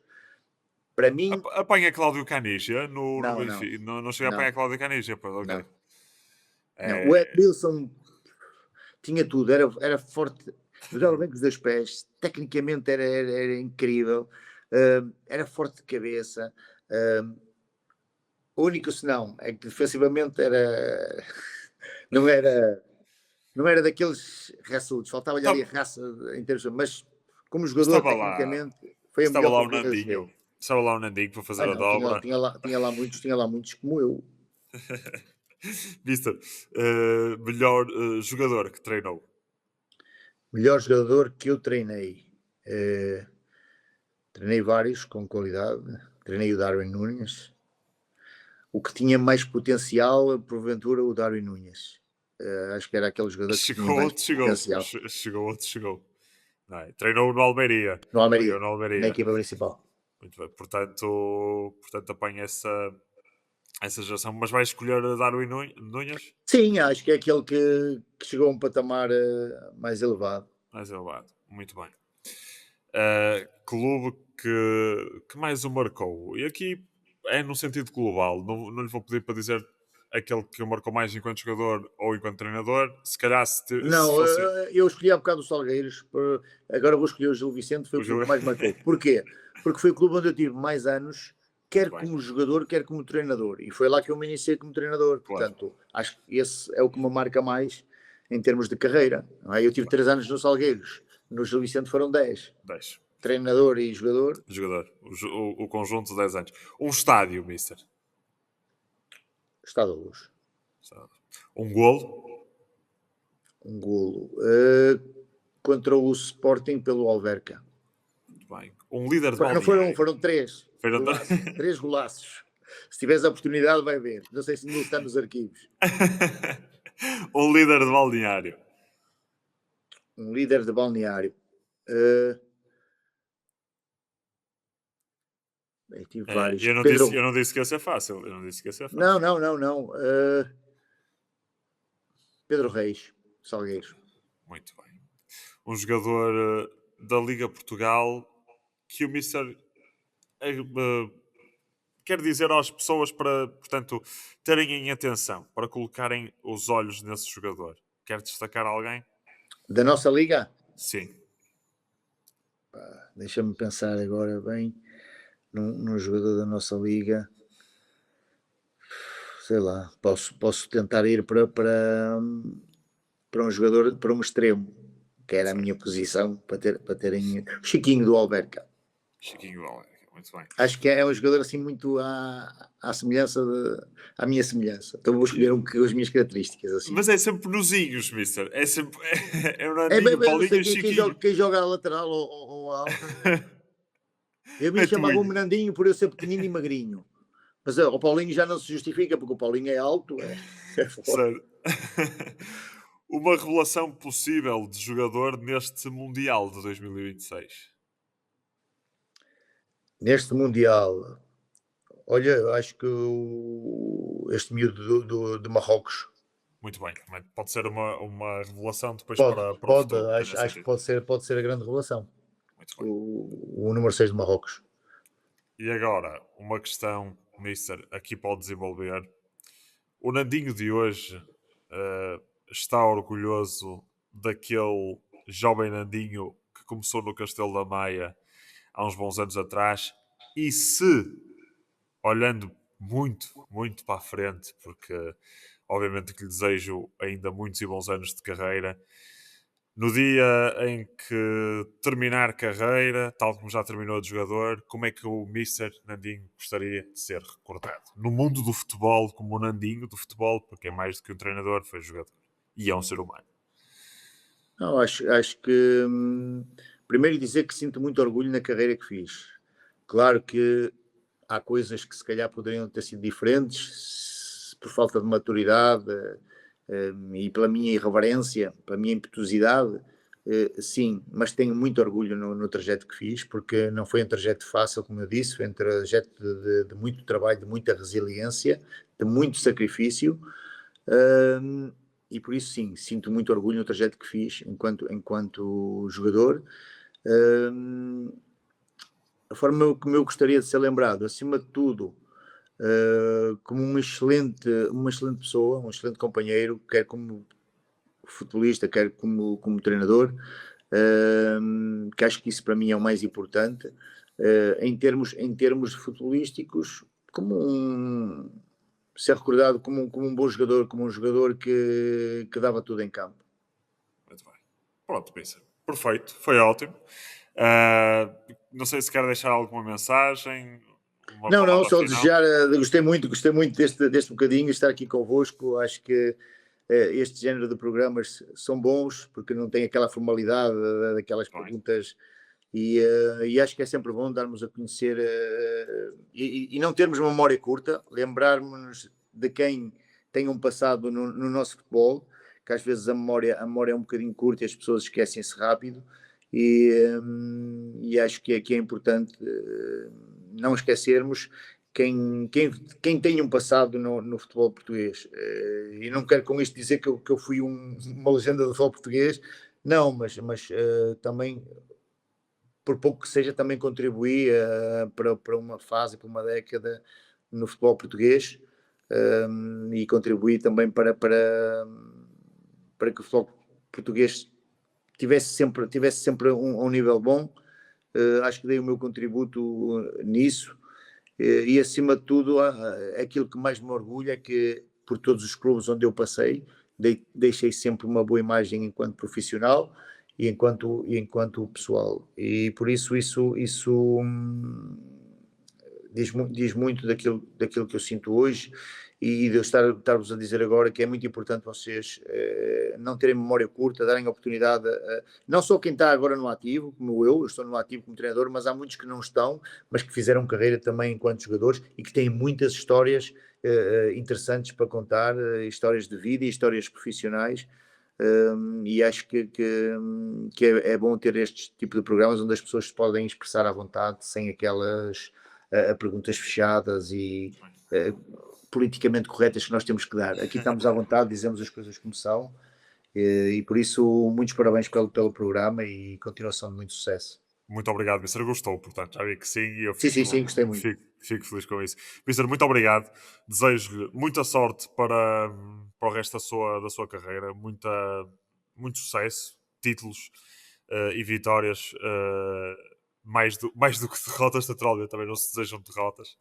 Para mim,
apanha Cláudio Canigia no
não, não,
Benfica. Não, não chega a
não,
apanhar Cláudio Canigia, pois, ok.
não. Não, o
É,
Edmilson tinha tudo, era forte, jogava bem com os dois pés, tecnicamente era incrível, era forte de cabeça. Uh, o único senão é que defensivamente não era, não era daqueles raçudos, faltava-lhe ali a
estava,
raça em termos, mas como jogador,
estava lá.
tecnicamente, foi a
Estava
melhor
lá o
com quem eu joguei.
Nandinho. Estava lá o Nandinho para
Ah,
fazer a
não,
dobra.
tinha lá muitos como eu.
Mister, melhor jogador que treinou.
Melhor jogador que eu treinei. Eh, Treinei vários com qualidade. Treinei o Darwin Núñez. O que tinha mais potencial, porventura, o Darwin Núñez. Acho que era aquele jogador que tinha
Chegou
mais
outro, chegou.
potencial.
Chegou outro, chegou. Não é? Treinou no Almeria.
No
Apanhou
Almeria,
no
na
Almeria.
equipa principal.
Muito bem. Portanto apanha essa geração. Mas vai escolher a Darwin Núñez?
Sim, acho que é aquele que chegou a um patamar mais elevado.
Mais elevado. Muito bem. Clube que mais o marcou? E aqui é no sentido global. Não lhe vou pedir para dizer aquele que o marcou mais enquanto jogador ou enquanto treinador. Se calhar se
Não,
fosse
eu escolhi há bocado o Salgueiros, agora vou escolher o Gil Vicente, foi
o
o clube
jogo.
que mais marcou. Porquê? Porque foi o clube onde eu tive mais anos,
Muito
quer
bem.
como jogador, quer como treinador. E foi lá que eu me iniciei como treinador.
Claro.
Portanto, acho que esse é o que me marca mais em termos de carreira. Não é? Eu
Muito
tive
bem.
3 anos no Salgueiros, no Gil Vicente foram 10.
10.
Treinador e jogador,
Jogador. O conjunto de 10 anos. Um estádio, mister.
Estado da Luz.
Um golo.
Um golo. Contra o Sporting pelo Alverca.
Muito bem. Um líder de
Não foram um,
balneário.
foram 3
Fernando...
golaços. 3 golaços. Se tiveres a oportunidade, vai ver. Não sei se ainda está nos arquivos.
um líder de balneário.
Um líder de balneário. Uh, tive vários.
Eu não disse que ia ser fácil. Eu não disse que ia ser
Não,
fácil.
não, não, não. Pedro Reis, Salgueiros.
Muito bem. Um jogador da Liga Portugal que o Mister quer dizer às pessoas para, portanto, terem em atenção, para colocarem os olhos nesse jogador. Quer destacar alguém?
Da nossa liga?
Sim.
Deixa-me pensar agora bem num jogador da nossa liga. Sei lá, posso tentar ir para um jogador, para um extremo, que era a minha
Certo.
posição, para terem. Chiquinho do Alverca.
Chiquinho Valer. Muito bem.
Acho que é um jogador assim muito à semelhança à minha semelhança. Então vou escolher um que as minhas características assim.
Mas é sempre nozinhos, mister. É sempre. É o
É bem,
Nandinho,
não
Paulinho
sei
e Chiquinho.
quem joga a lateral ou a alta. Eu me
é
chamava o
Tuinho.
Menandinho por eu ser pequenino e magrinho. Mas o Paulinho já não se justifica, porque o Paulinho é alto, é forte.
Sério. Uma revelação possível de jogador neste Mundial de 2026.
Neste Mundial, olha, eu acho que este miúdo de Marrocos
Muito bem. Também pode ser uma revelação depois
pode,
para o
pode,
futuro. Tenha
acho que
sentido.
pode ser a grande revelação.
Muito bem.
O número 6 de Marrocos.
E agora, uma questão, Mister, aqui pode desenvolver. O Nandinho de hoje está orgulhoso daquele jovem Nandinho que começou no Castelo da Maia há uns bons anos atrás? e se, olhando muito, muito para a frente, porque obviamente que lhe desejo ainda muitos e bons anos de carreira, no dia em que terminar carreira, tal como já terminou de jogador, como é que o Mister Nandinho gostaria de ser recordado? No mundo do futebol, como o Nandinho do futebol, porque é mais do que um treinador, foi jogador. E é um ser humano.
Não, acho que primeiro dizer que sinto muito orgulho na carreira que fiz. Claro que há coisas que se calhar poderiam ter sido diferentes por falta de maturidade e pela minha irreverência, pela minha impetuosidade, sim, mas tenho muito orgulho no trajeto que fiz, porque não foi um trajeto fácil, como eu disse, foi um trajeto de muito trabalho, de muita resiliência, de muito sacrifício, e por isso sim, sinto muito orgulho no trajeto que fiz enquanto jogador. A forma como eu gostaria de ser lembrado, acima de tudo, como uma excelente pessoa, um excelente companheiro, quer como futebolista, quer como treinador, que acho que isso para mim é o mais importante, em termos futebolísticos, ser recordado como um bom jogador, como um jogador que dava tudo em campo.
Muito bem. Pronto, Mister. Perfeito. Foi ótimo. Não sei se quer deixar alguma mensagem, uma
Não,
palavra
só
final.
desejar, gostei muito deste bocadinho, estar aqui convosco, acho que este género de programas são bons, porque não tem aquela formalidade daquelas
Bem,
perguntas e acho que é sempre bom darmos a conhecer e não termos uma memória curta, lembrarmos de quem tem um passado no nosso futebol, que às vezes a memória é um bocadinho curta e as pessoas esquecem-se rápido e acho que é importante não esquecermos quem tem um passado no futebol português. E não quero com isto dizer que eu fui uma legenda do futebol português, não, mas também por pouco que seja, também contribuí para uma fase, para uma década no futebol português e contribuí também para que o futebol português tivesse sempre um nível bom. Acho que dei o meu contributo nisso e acima de tudo, aquilo que mais me orgulha é que por todos os clubes onde eu passei, deixei sempre uma boa imagem enquanto profissional e enquanto pessoal. E por isso diz muito daquilo que eu sinto hoje e de eu estar-vos a dizer agora que é muito importante vocês não terem memória curta, darem oportunidade não só quem está agora no ativo, como eu estou no ativo como treinador, mas há muitos que não estão, mas que fizeram carreira também enquanto jogadores e que têm muitas histórias interessantes para contar, histórias de vida e histórias profissionais. E acho que é bom ter este tipo de programas onde as pessoas se podem expressar à vontade sem aquelas perguntas fechadas e politicamente corretas que nós temos que dar. Aqui estamos à vontade, dizemos as coisas como são e por isso muitos parabéns pelo programa e continuação de muito sucesso.
muito obrigado, Mister. Gostou, portanto, já vi que sim e eu
Sim, gostei muito.
fico feliz com isso. Mister, muito obrigado. Desejo-lhe muita sorte para o resto da sua carreira, muito sucesso, títulos e vitórias, mais do que derrotas, naturalmente, também não se desejam derrotas.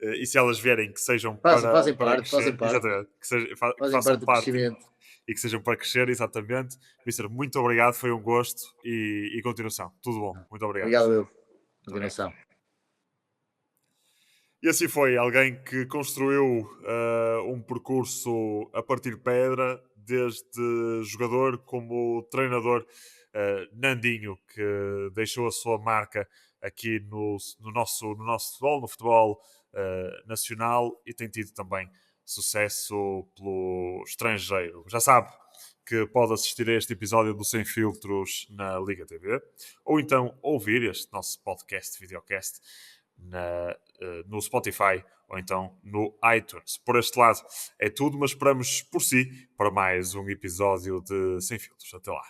E se elas vierem, que sejam
Fazem
para
parte,
crescer, exatamente, que
fazem
façam
parte do
parte
crescimento.
e que sejam para crescer, exatamente. Mister, muito obrigado, foi um gosto e continuação. Tudo bom, muito obrigado.
Obrigado, eu.
Muito obrigado.
Continuação.
E assim foi, alguém que construiu um percurso a partir de pedra, desde jogador como treinador, Nandinho, que deixou a sua marca aqui no nosso futebol, no futebol nacional e tem tido também sucesso pelo estrangeiro. Já sabe que pode assistir a este episódio do Sem Filtros na Liga TV ou então ouvir este nosso podcast, videocast, no Spotify ou então no iTunes. Por este lado é tudo, mas esperamos por si para mais um episódio de Sem Filtros. Até lá.